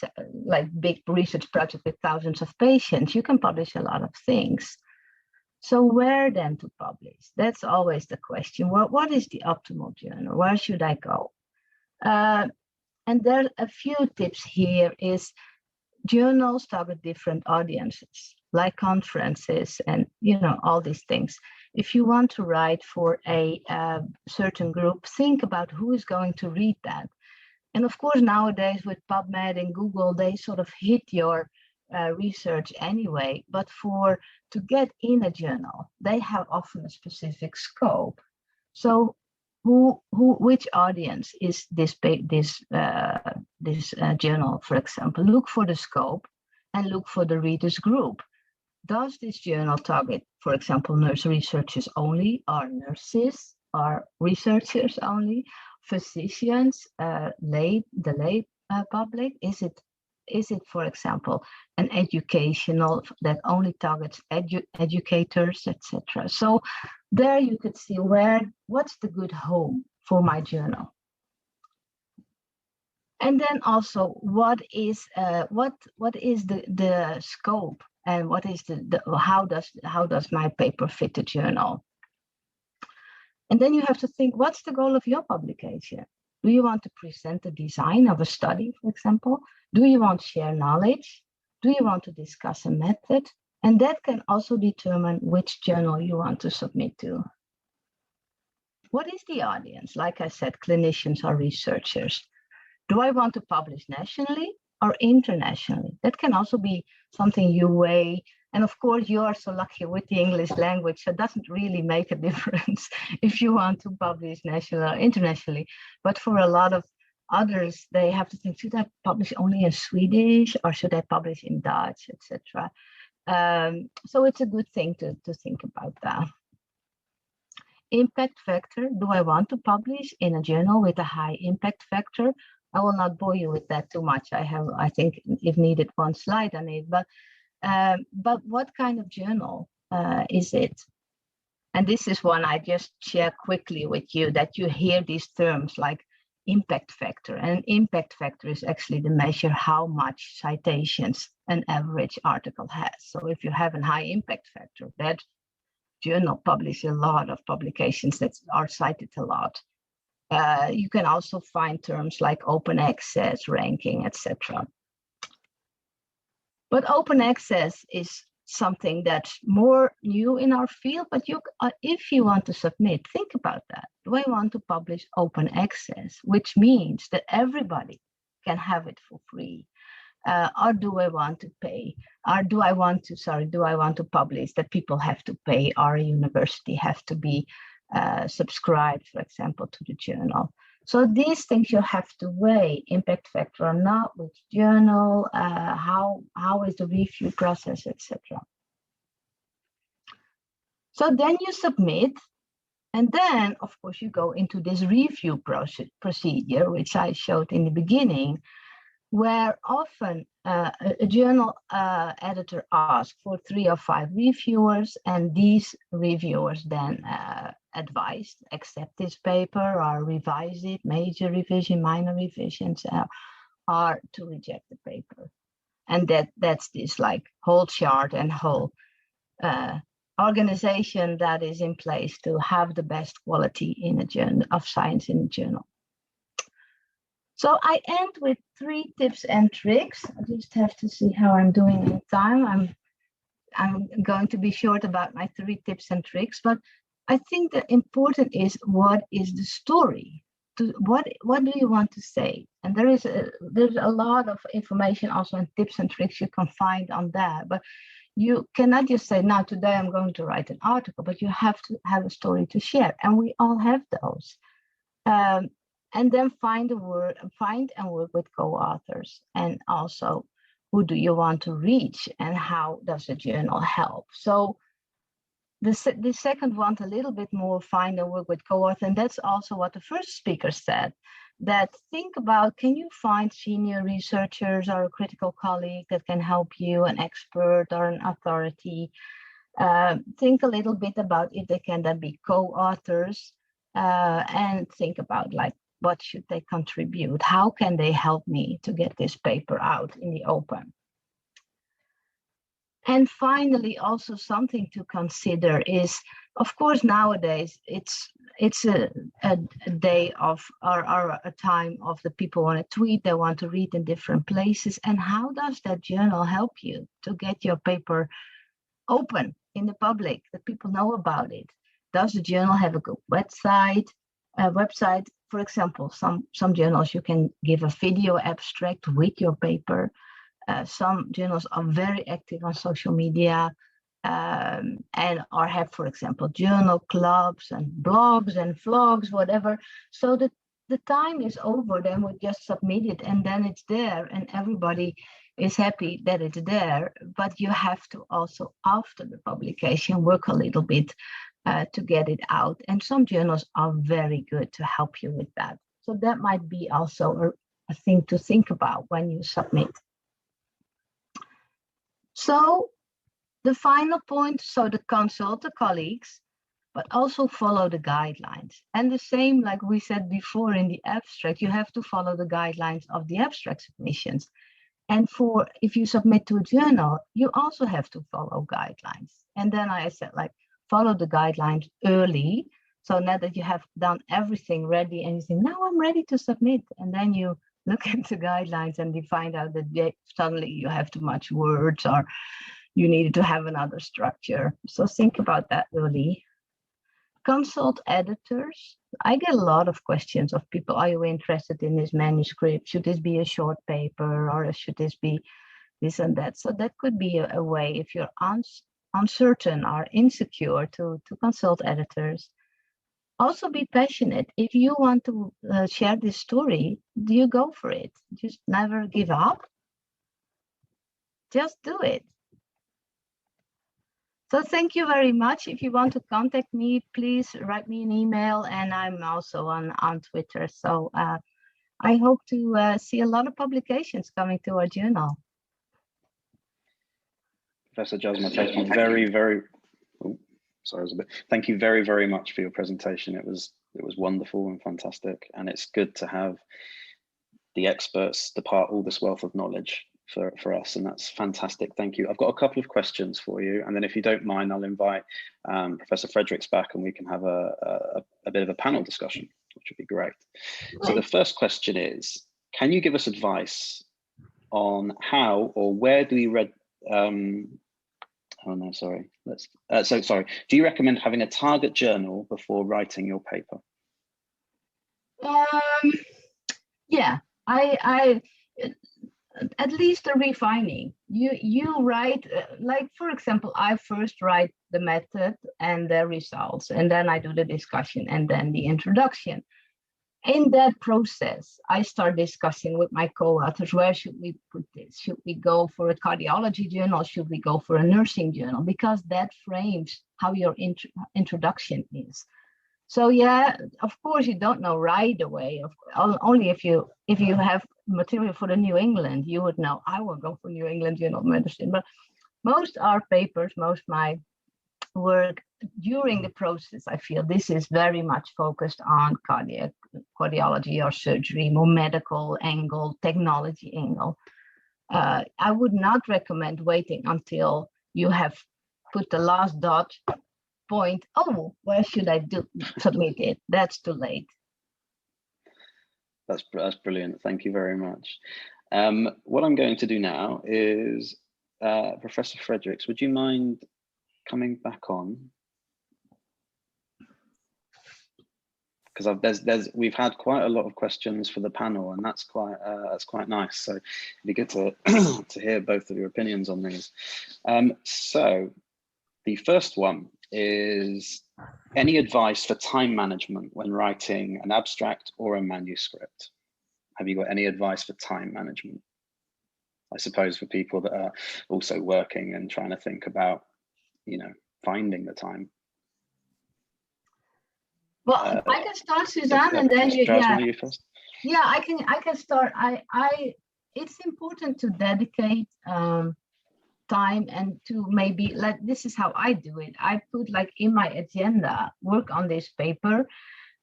big research project with thousands of patients, you can publish a lot of things. So where then to publish? That's always the question. What is the optimal journal? Where should I go? And there are a few tips here. Is journals target different audiences, like conferences and all these things. If you want to write for a certain group, think about who is going to read that. And of course, nowadays with PubMed and Google, they sort of hit your research anyway, but to get in a journal, they have often a specific scope. So which audience is this journal, for example? Look for the scope and look for the readers group. Does this journal target, for example, nurse researchers only, or nurses, or researchers only, physicians, the lay public? Is it, for example, an educational that only targets educators, etc.? So there you could see what's the good home for my journal. And then also, what is the scope, and what is how does my paper fit the journal? And then you have to think, what's the goal of your publication? Do you want to present the design of a study, for example? Do you want to share knowledge? Do you want to discuss a method? And that can also determine which journal you want to submit to. What is the audience? Like I said, clinicians or researchers. Do I want to publish nationally or internationally? That can also be something you weigh. And of course, you are so lucky with the English language, so it doesn't really make a difference if you want to publish nationally or internationally. But for a lot of others, they have to think, should I publish only in Swedish or should I publish in Dutch, etc. So it's a good thing to think about that. Impact factor, do I want to publish in a journal with a high impact factor? I will not bore you with that too much. I have, I think, if needed, one slide on it. But what kind of journal is it? And this is one I just share quickly with you, that you hear these terms like impact factor. And impact factor is actually the measure how much citations an average article has. So if you have a high impact factor, that journal publishes a lot of publications that are cited a lot. You can also find terms like open access, ranking, etc. But open access is something that's more new in our field, but if you want to submit, think about that. Do I want to publish open access, which means that everybody can have it for free? Or do I want to pay? Or do I want to publish that people have to pay, or a university have to be subscribed, for example, to the journal? So these things you have to weigh, impact factor or not, which journal, how is the review process, etc. So then you submit, and then, of course, you go into this review procedure, which I showed in the beginning, where often a journal editor asks for 3 or 5 reviewers, and these reviewers then advise, accept this paper or revise it, major revision, minor revisions, or to reject the paper. And that's this like whole chart and whole organization that is in place to have the best quality in a journal of science in a journal. So I end with 3 tips and tricks. I just have to see how I'm doing in time. I'm going to be short about my 3 tips and tricks, but I think the important is, what is the story? What do you want to say? And there's a lot of information also and tips and tricks you can find on that. But you cannot just say, now today I'm going to write an article, but you have to have a story to share. And we all have those. And then find and work with co-authors, and also who do you want to reach and how does the journal help? So the second one, a little bit more, find and work with co-authors, and that's also what the first speaker said, that think about, can you find senior researchers or a critical colleague that can help you, an expert or an authority? Think a little bit about if they can then be co-authors, and think about like, what should they contribute? How can they help me to get this paper out in the open? And finally, also something to consider is, of course, nowadays it's a day of, or a time of the people want to tweet, they want to read in different places. And how does that journal help you to get your paper open in the public, that people know about it? Does the journal have a good website? For example, some journals you can give a video abstract with your paper. Some journals are very active on social media, and or have, for example, journal clubs and blogs and vlogs, whatever. So that the time is over, then we just submit it and then it's there and everybody is happy that it's there. But you have to also, after the publication, work a little bit to get it out. And some journals are very good to help you with that. So that might be also a thing to think about when you submit. So the final point, so to consult the colleagues, but also follow the guidelines. And the same, like we said before in the abstract, you have to follow the guidelines of the abstract submissions. And if you submit to a journal, you also have to follow guidelines. And then I said, like, follow the guidelines early. So now that you have done everything ready and you think, now I'm ready to submit. And then you look at the guidelines and you find out that suddenly you have too much words or you needed to have another structure. So think about that early. consult editors. I get a lot of questions of people, are you interested in this manuscript? Should this be a short paper, or should this be this and that? So that could be a way, if you're uncertain or insecure, to consult editors. Also be passionate. If you want to share this story, you go for it. Just never give up. Just do it. So thank you very much. If you want to contact me, please write me an email, and I'm also on Twitter. So I hope to see a lot of publications coming to our journal. Professor Jasma, thank you thank you very, very much for your presentation. It was wonderful and fantastic, and it's good to have the experts depart all this wealth of knowledge for us, and that's fantastic. Thank you. I've got a couple of questions for you, and then if you don't mind, I'll invite Professor Fredericks back and we can have a bit of a panel discussion, which would be great. So the first question is, can you give us advice on how or where do we read oh no, sorry. Do you recommend having a target journal before writing your paper? Yeah, I at least a refining. You write, like for example, I first write the method and the results, and then I do the discussion and then the introduction. In that process, I start discussing with my co-authors, where should we put this? Should we go for a cardiology journal? Should we go for a nursing journal? Because that frames how your introduction is. So yeah, of course, you don't know right away. Only if you have material for the New England, you would know, I will go for New England Journal of Medicine. But most our papers, most my work during the process, I feel this is very much focused on cardiology or surgery, more medical angle, technology angle. I would not recommend waiting until you have put the last dot point. Oh, where should I submit it? That's too late. That's brilliant. Thank you very much. What I'm going to do now is, Professor Fredericks, would you mind coming back on? Because we've had quite a lot of questions for the panel, and that's quite nice. So it'd be good to to hear both of your opinions on these. So the first one is, any advice for time management when writing an abstract or a manuscript? Have you got any advice for time management? I suppose for people that are also working and trying to think about, finding the time. Well, I can start, Suzanne, and then you first. Yeah, I can start. It's important to dedicate time, and to maybe, like, this is how I do it. I put like in my agenda, work on this paper,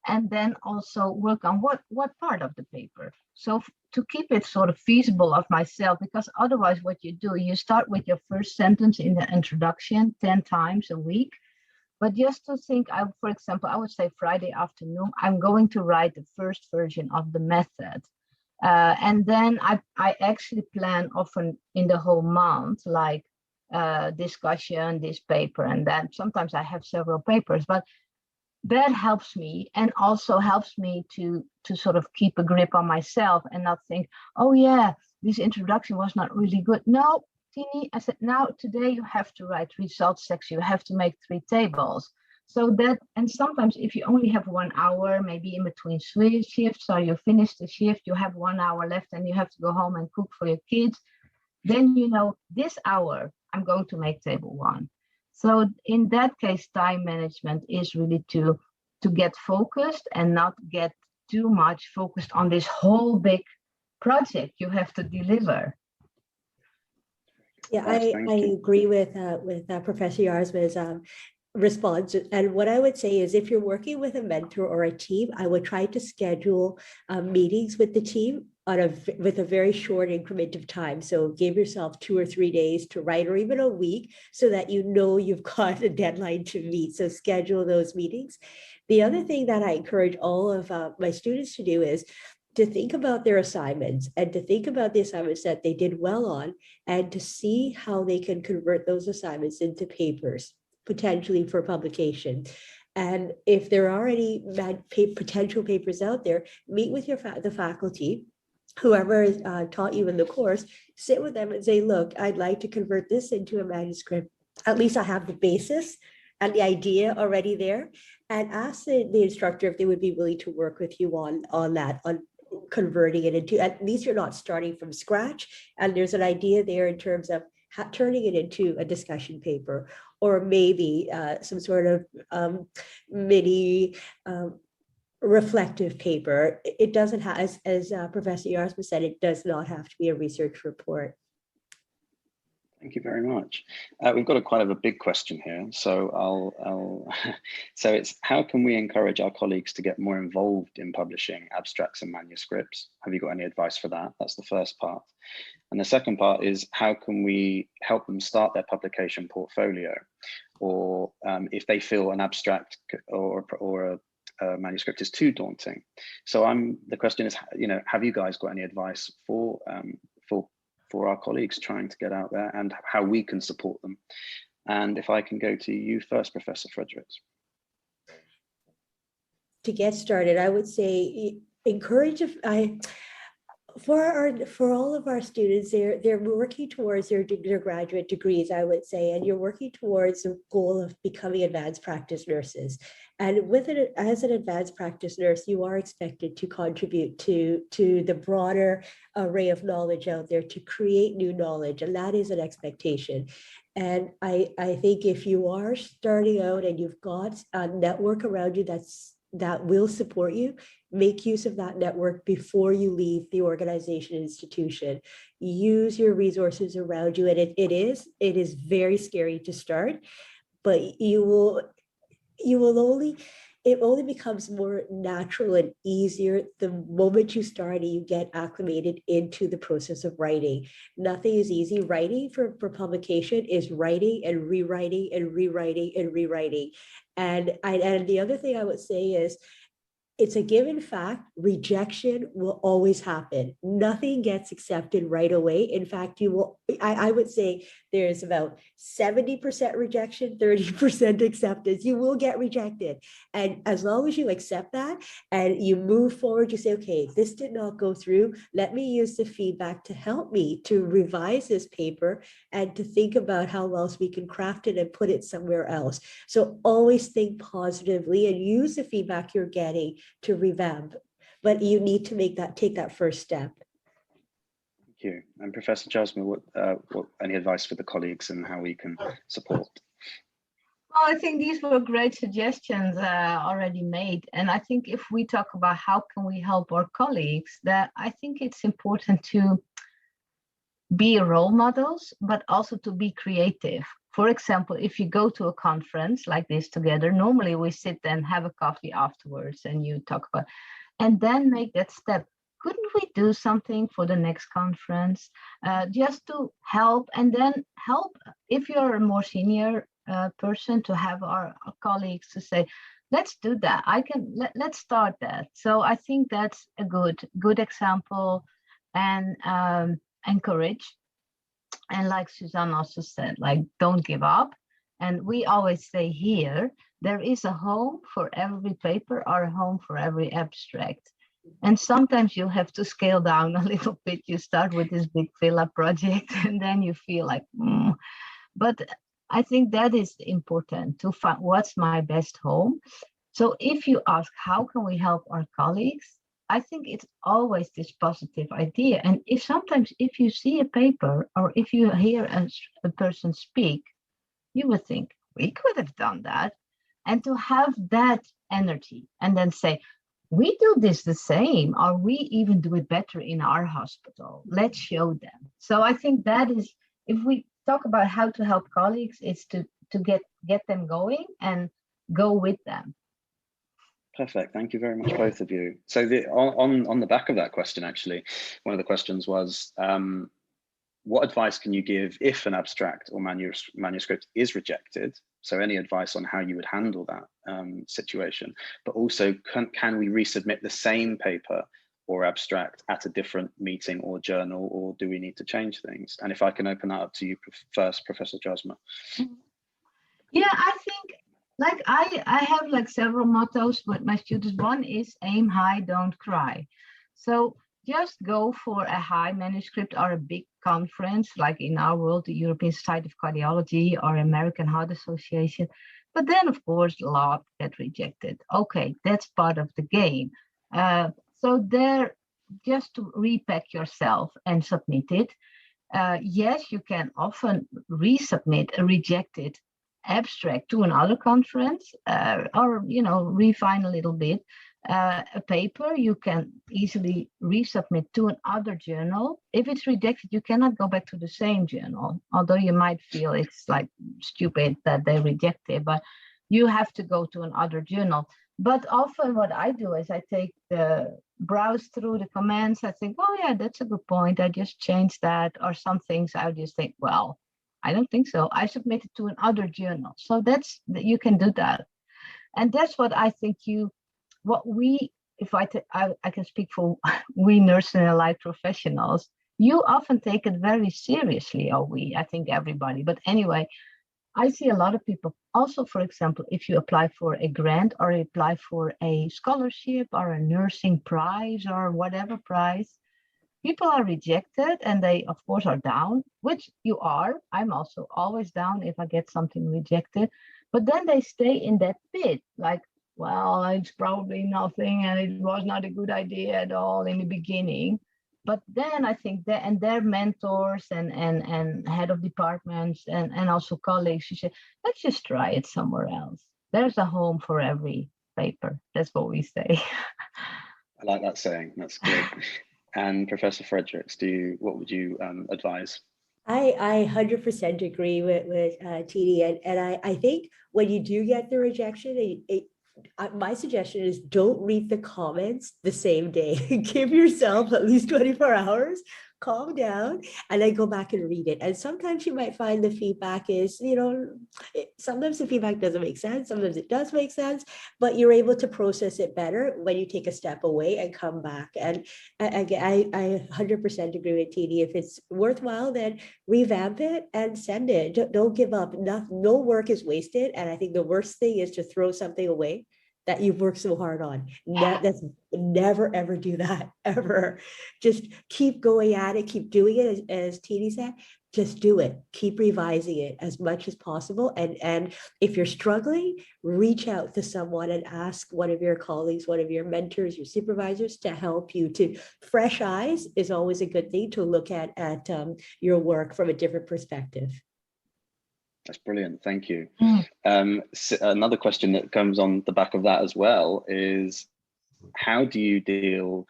and then also work on what part of the paper. So to keep it sort of feasible of myself, because otherwise what you do, you start with your first sentence in the introduction 10 times a week. But just to think, for example, I would say Friday afternoon, I'm going to write the first version of the method. And then I actually plan often in the whole month, like discussion, this paper, and then sometimes I have several papers, but that helps me, and also helps me to sort of keep a grip on myself and not think, oh yeah, this introduction was not really good. No, Tini, I said, now today you have to write results section, you have to make 3 tables. So that, and sometimes if you only have 1 hour, maybe in between shifts, or you finish the shift, you have 1 hour left and you have to go home and cook for your kids, then this hour I'm going to make table 1. So in that case, time management is really to get focused and not get too much focused on this whole big project you have to deliver. Yeah, I agree with Professor Jarsma's response. And what I would say is, if you're working with a mentor or a team, I would try to schedule meetings with the team with a very short increment of time. So give yourself 2 or 3 days to write, or even a week, so that you've got a deadline to meet. So schedule those meetings. The other thing that I encourage all of my students to do is to think about their assignments, and to think about the assignments that they did well on, and to see how they can convert those assignments into papers, potentially for publication. And if there are any potential papers out there, meet with the faculty, whoever taught you in the course, sit with them and say, look, I'd like to convert this into a manuscript. At least I have the basis and the idea already there, and ask the instructor if they would be willing to work with you on that, on converting it into, at least you're not starting from scratch, and there's an idea there in terms of turning it into a discussion paper, or maybe some sort of mini reflective paper. It doesn't have, as Professor Jarsma said, it does not have to be a research report. Thank you very much. We've got quite a big question here, so I'll so it's, how can we encourage our colleagues to get more involved in publishing abstracts and manuscripts? Have you got any advice for that? That's the first part. And the second part is, how can we help them start their publication portfolio? Or if they feel an abstract or a manuscript is too daunting. So the question is, have you guys got any advice for our colleagues trying to get out there, and how we can support them? And if I can go to you first, Professor Fredericks. To get started, I would say encourage, for all of our students, they're working towards their graduate degrees, I would say, and you're working towards the goal of becoming advanced practice nurses. And with it, as an advanced practice nurse, you are expected to contribute to the broader array of knowledge out there, to create new knowledge, and that is an expectation. And I think if you are starting out and you've got a network around you that will support you, make use of that network before you leave the organization institution. Use your resources around you, and it is very scary to start, but it only becomes more natural and easier the moment you start and you get acclimated into the process of writing. Nothing is easy. Writing for publication is writing and rewriting and rewriting and rewriting. And the other thing I would say is, it's a given fact, rejection will always happen. Nothing gets accepted right away. In fact, I would say there's about 70% rejection, 30% acceptance. You will get rejected. And as long as you accept that and you move forward, you say, okay, this did not go through. Let me use the feedback to help me to revise this paper and to think about how else we can craft it and put it somewhere else. So always think positively and use the feedback you're getting to revamp, but you need to take that first step. Thank you. And Professor Jarsma, what any advice for the colleagues and how we can support? Well, I think these were great suggestions already made. And I think if we talk about how can we help our colleagues, that I think it's important to be role models, but also to be creative. For example, if you go to a conference like this together, normally we sit and have a coffee afterwards and you talk about, and then make that step. Couldn't we do something for the next conference just to help, and then help if you're a more senior person, to have our colleagues to say, let's do that. Let's start that. So I think that's a good example, and encourage. And like Suzanne also said, like, don't give up. And we always say here, there is a home for every paper or a home for every abstract. And sometimes you have to scale down a little bit. You start with this big villa project and then you feel like, But I think that is important, to find what's my best home. So if you ask, how can we help our colleagues? I think it's always this positive idea. And sometimes if you see a paper or if you hear a person speak, you would think, we could have done that. And to have that energy and then say, we do this the same, or we even do it better in our hospital. Let's show them. So I think that is, if we talk about how to help colleagues, it's to get them going and go with them. Perfect. Thank you very much, both of you. So on the back of that question, actually, one of the questions was, what advice can you give if an abstract or manuscript is rejected? So any advice on how you would handle that situation, but also can we resubmit the same paper or abstract at a different meeting or journal, or do we need to change things? And if I can open that up to you first, Professor Jarsma. Yeah, I think like I have like several mottos with my students. One is aim high, don't cry. So just go for a high manuscript or a big conference, like in our world, the European Society of Cardiology or American Heart Association. But then, of course, a lot get rejected. Okay, that's part of the game. So there, just to repack yourself and submit it. Yes, you can often resubmit a rejected abstract to another conference, or refine a little bit. A paper you can easily resubmit to another journal. If it's rejected, you cannot go back to the same journal, although you might feel it's like stupid that they reject it, but you have to go to another journal. But often what I do is I take the browse through the comments. I think, oh yeah, that's a good point. I just changed that. Or some things I just think, well, I don't think so. I submit it to another journal. So you can do that. And that's what I think if I can speak for we nursing and allied professionals, you often take it very seriously, or I think everybody. But anyway, I see a lot of people also, for example, if you apply for a grant or apply for a scholarship or a nursing prize or whatever prize, people are rejected and they, of course, are down, which you are. I'm also always down if I get something rejected. But then they stay in that pit, like, well, it's probably nothing and it was not a good idea at all in the beginning. But then I think their mentors and head of departments and also colleagues, you say, let's just try it somewhere else. There's a home for every paper. That's what we say. I like that saying. That's good. And Professor Fredericks, what would you advise? I 100% agree with TD, and I think when you do get the rejection, my suggestion is don't read the comments the same day. Give yourself at least 24 hours, calm down, and then go back and read it. And sometimes you might find the feedback is, sometimes the feedback doesn't make sense, sometimes it does make sense, but you're able to process it better when you take a step away and come back. And again, I 100% agree with TD. If it's worthwhile, then revamp it and send it. Don't give up. No work is wasted. And I think the worst thing is to throw something away that you've worked so hard on. That's never, ever do that, ever. Just keep going at it, keep doing it, as TD said, just do it. Keep revising it as much as possible. And if you're struggling, reach out to someone and ask one of your colleagues, one of your mentors, your supervisors to help you. Fresh eyes is always a good thing to look at your work from a different perspective. That's brilliant. Thank you. Another question that comes on the back of that as well is, how do you deal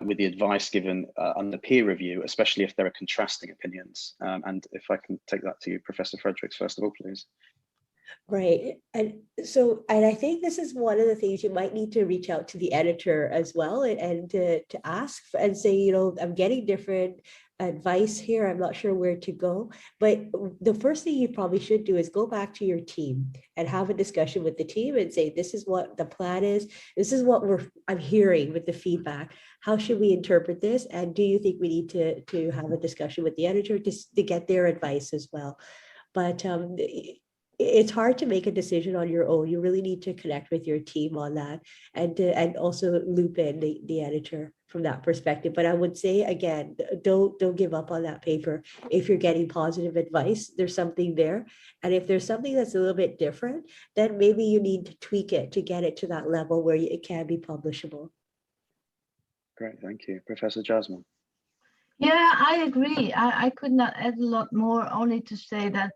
with the advice given under peer review, especially if there are contrasting opinions? And if I can take that to you, Professor Fredericks, first of all, please. Right. And I think this is one of the things you might need to reach out to the editor as well and to ask and say, I'm getting different advice here. I'm not sure where to go. But the first thing you probably should do is go back to your team and have a discussion with the team and say, this is what the plan is. This is what I'm hearing with the feedback. How should we interpret this? And do you think we need to have a discussion with the editor to get their advice as well? But it's hard to make a decision on your own. You really need to connect with your team on that and also loop in the editor from that perspective. But I would say, again, don't give up on that paper. If you're getting positive advice, there's something there. And if there's something that's a little bit different, then maybe you need to tweak it to get it to that level where it can be publishable. Great, thank you. Professor Jasmine. Yeah, I agree. I could not add a lot more, only to say that,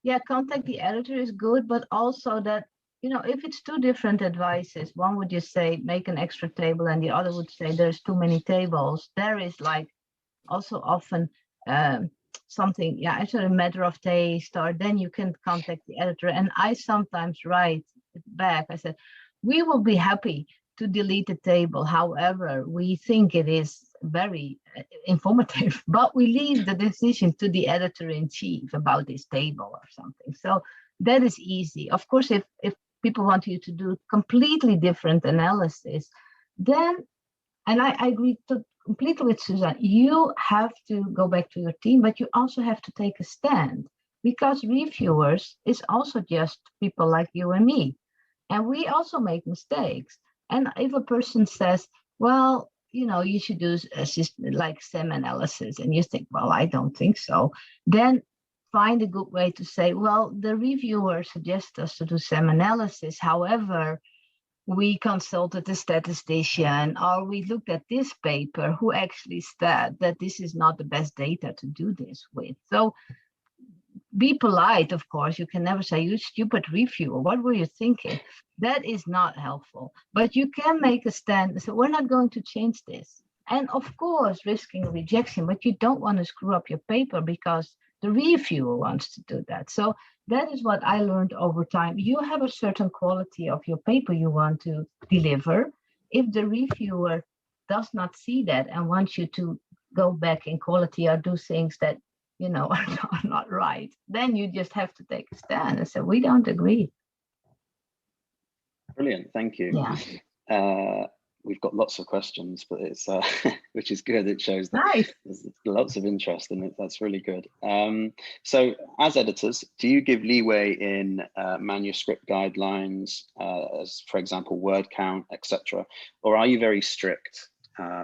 yeah, contact the editor is good, but also that, if it's two different advices, one would just say, make an extra table, and the other would say, there's too many tables. There is like also often something, it's a matter of taste, or then you can contact the editor. And I sometimes write back, I said, we will be happy to delete the table. However, we think it is very informative, but we leave the decision to the editor-in-chief about this table or something. So that is easy. Of course, if people want you to do completely different analysis, then, and I agree completely with Suzanne, you have to go back to your team, but you also have to take a stand. because reviewers is also just people like you and me. And we also make mistakes. And if a person says, well, you should do like SEM analysis, and you think, well, I don't think so, then find a good way to say, well, the reviewer suggests us to do SEM analysis. However, we consulted a statistician, or we looked at this paper who actually said that this is not the best data to do this with. So be polite, of course. You can never say, you stupid reviewer, what were you thinking? That is not helpful. But you can make a stand. So we're not going to change this. And of course, risking rejection, but you don't want to screw up your paper because the reviewer wants to do that. So that is what I learned over time. You have a certain quality of your paper you want to deliver. If the reviewer does not see that and wants you to go back in quality or do things that are not right, then you just have to take a stand and say, we don't agree. Brilliant, thank you. Yeah. We've got lots of questions, but it's which is good. It shows that nice. There's lots of interest in it. That's really good. So as editors, do you give leeway in manuscript guidelines, as for example, word count, etc., or are you very strict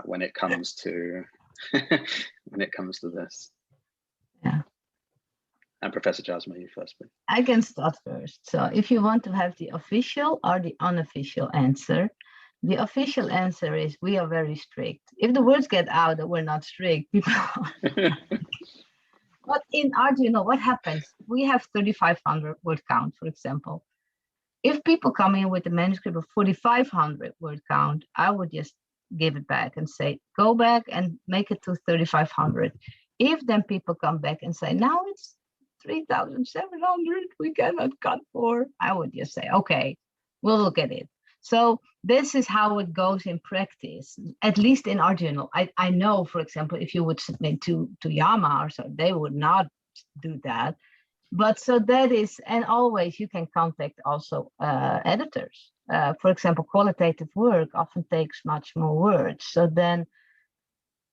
when it comes to this? Yeah. And Professor Jasma, you first, please. I can start first. So if you want to have the official or the unofficial answer, the official answer is we are very strict. If the words get out that we're not strict, people But in art, what happens? We have 3,500 word count, for example. If people come in with a manuscript of 4,500 word count, I would just give it back and say, go back and make it to 3,500. If then people come back and say, now it's 3,700, we cannot cut more, I would just say, okay, we'll look at it. So this is how it goes in practice, at least in our journal. I know, for example, if you would submit to Yama or so, they would not do that. But so that is, and always you can contact also editors. For example, qualitative work often takes much more words. So then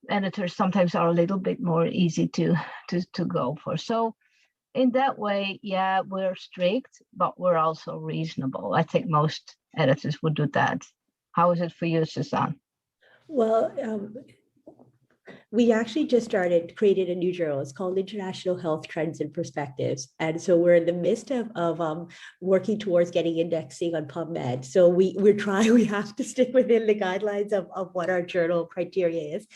editors sometimes are a little bit more easy to go for. So in that way, yeah, we're strict, but we're also reasonable. I think most editors would do that. How is it for you, Suzanne? Well, we actually just created a new journal. It's called International Health Trends and Perspectives. And so we're in the midst of working towards getting indexing on PubMed. So we have to stick within the guidelines of what our journal criteria is.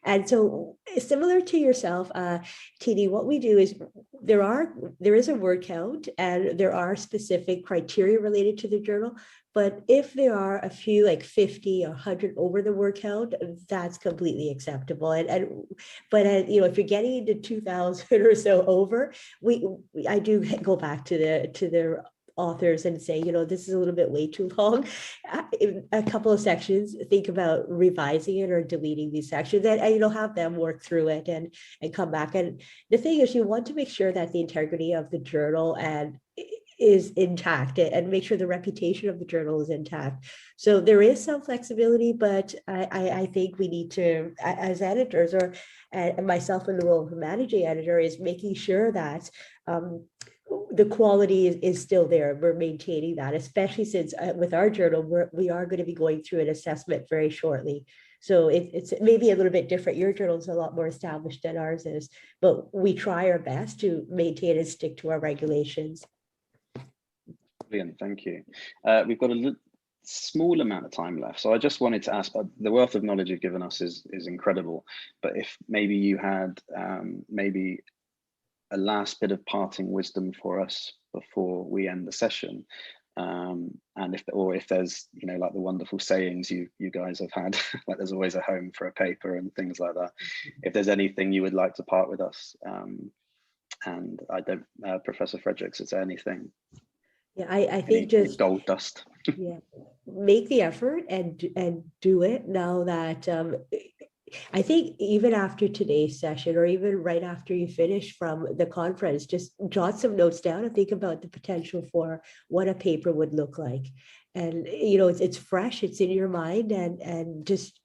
And so similar to yourself, TD, what we do is there is a word count and there are specific criteria related to the journal. But if there are a few like 50 or 100 over the word count, that's completely acceptable. But if you're getting into 2,000 or so over, I do go back to the authors and say, this is a little bit way too long. A couple of sections, think about revising it or deleting these sections, and have them work through it and come back. And the thing is, you want to make sure that the integrity of the journal is intact and make sure the reputation of the journal is intact. So there is some flexibility, but I think we need to, as editors, and myself in the role of a managing editor, is making sure that the quality is still there. We're maintaining that, especially since with our journal, we are going to be going through an assessment very shortly. So it's maybe a little bit different. Your journal is a lot more established than ours is, but we try our best to maintain and stick to our regulations. Brilliant, thank you. We've got a small amount of time left, so I just wanted to ask, the wealth of knowledge you've given us is incredible, but if maybe you had maybe a last bit of parting wisdom for us before we end the session, and if there's like the wonderful sayings you guys have had, like there's always a home for a paper and things like that, if there's anything you would like to part with us, and I don't, Professor Fredericks, is there anything? Yeah, I think just gold dust. Yeah, make the effort and do it. Now that I think even after today's session, or even right after you finish from the conference, just jot some notes down and think about the potential for what a paper would look like. And it's fresh, it's in your mind, and just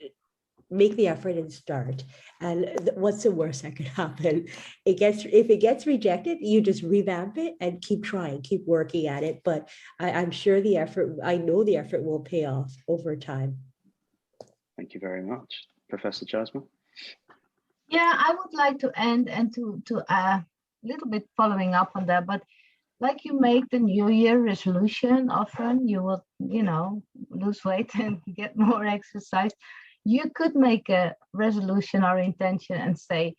make the effort and start. And what's the worst that could happen? If it gets rejected, you just revamp it and keep trying, keep working at it. But I'm sure I know the effort will pay off over time. Thank you very much. Professor Jasmine? Yeah, I would like to end and to a little bit following up on that, but like you make the New Year resolution, often you will, lose weight and get more exercise. You could make a resolution or intention and say,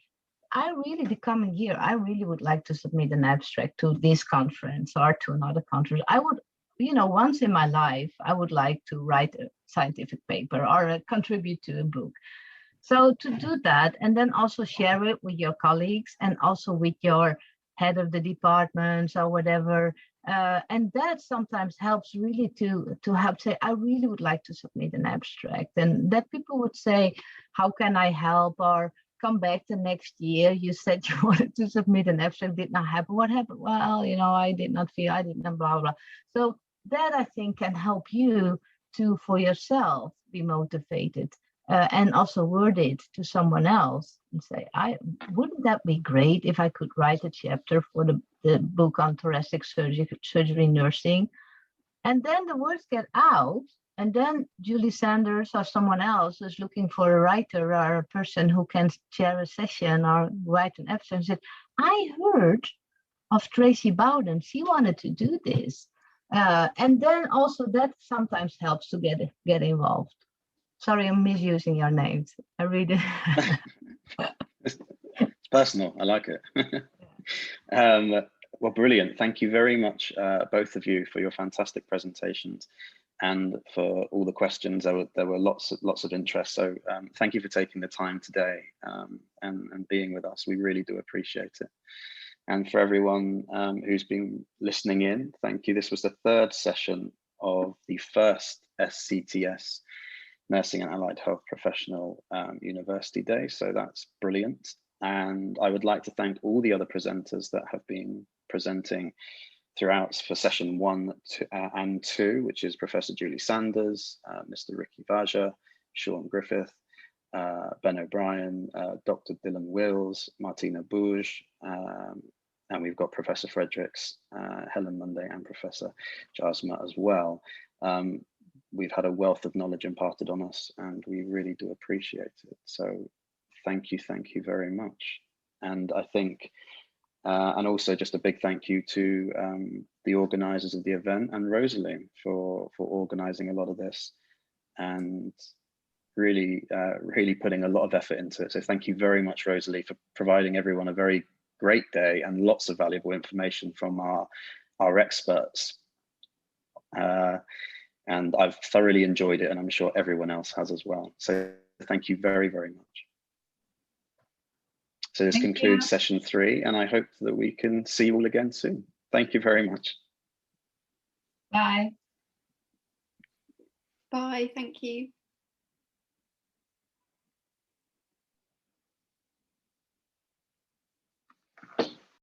the coming year, I really would like to submit an abstract to this conference or to another conference. I would, once in my life, I would like to write a scientific paper or contribute to a book. So to do that, and then also share it with your colleagues and also with your head of the departments or whatever. And that sometimes helps really to help say, I really would like to submit an abstract. And that people would say, how can I help? Or come back the next year. You said you wanted to submit an abstract, did not happen. What happened? Well, I did not feel, I didn't, blah, blah. So that I think can help you to, for yourself, be motivated. And also word it to someone else and say, wouldn't that be great if I could write a chapter for the book on thoracic surgery nursing? And then the words get out, and then Julie Sanders or someone else is looking for a writer or a person who can chair a session or write an abstract and said, I heard of Tracy Bowden, she wanted to do this. And then also that sometimes helps to get involved. Sorry, I'm misusing your names. I read it. It's personal. I like it. Well, brilliant. Thank you very much, both of you, for your fantastic presentations and for all the questions. There were lots of interest. So thank you for taking the time today and being with us. We really do appreciate it. And for everyone who's been listening in, thank you. This was the third session of the first SCTS Nursing and Allied Health Professional University Day. So that's brilliant. And I would like to thank all the other presenters that have been presenting throughout for session 1 and 2, which is Professor Julie Sanders, Mr. Ricky Vaja, Sean Griffith, Ben O'Brien, Dr. Dylan Wills, Martina Bouge, and we've got Professor Fredericks, Helen Monday, and Professor Jasma as well. We've had a wealth of knowledge imparted on us, and we really do appreciate it. So thank you very much. And I think, and also just a big thank you to the organisers of the event and Rosalie for organising a lot of this and really putting a lot of effort into it. So thank you very much, Rosalie, for providing everyone a very great day and lots of valuable information from our experts. And I've thoroughly enjoyed it, and I'm sure everyone else has as well. So thank you very, very much. So this concludes session 3, and I hope that we can see you all again soon. Thank you very much. Bye. Bye, thank you.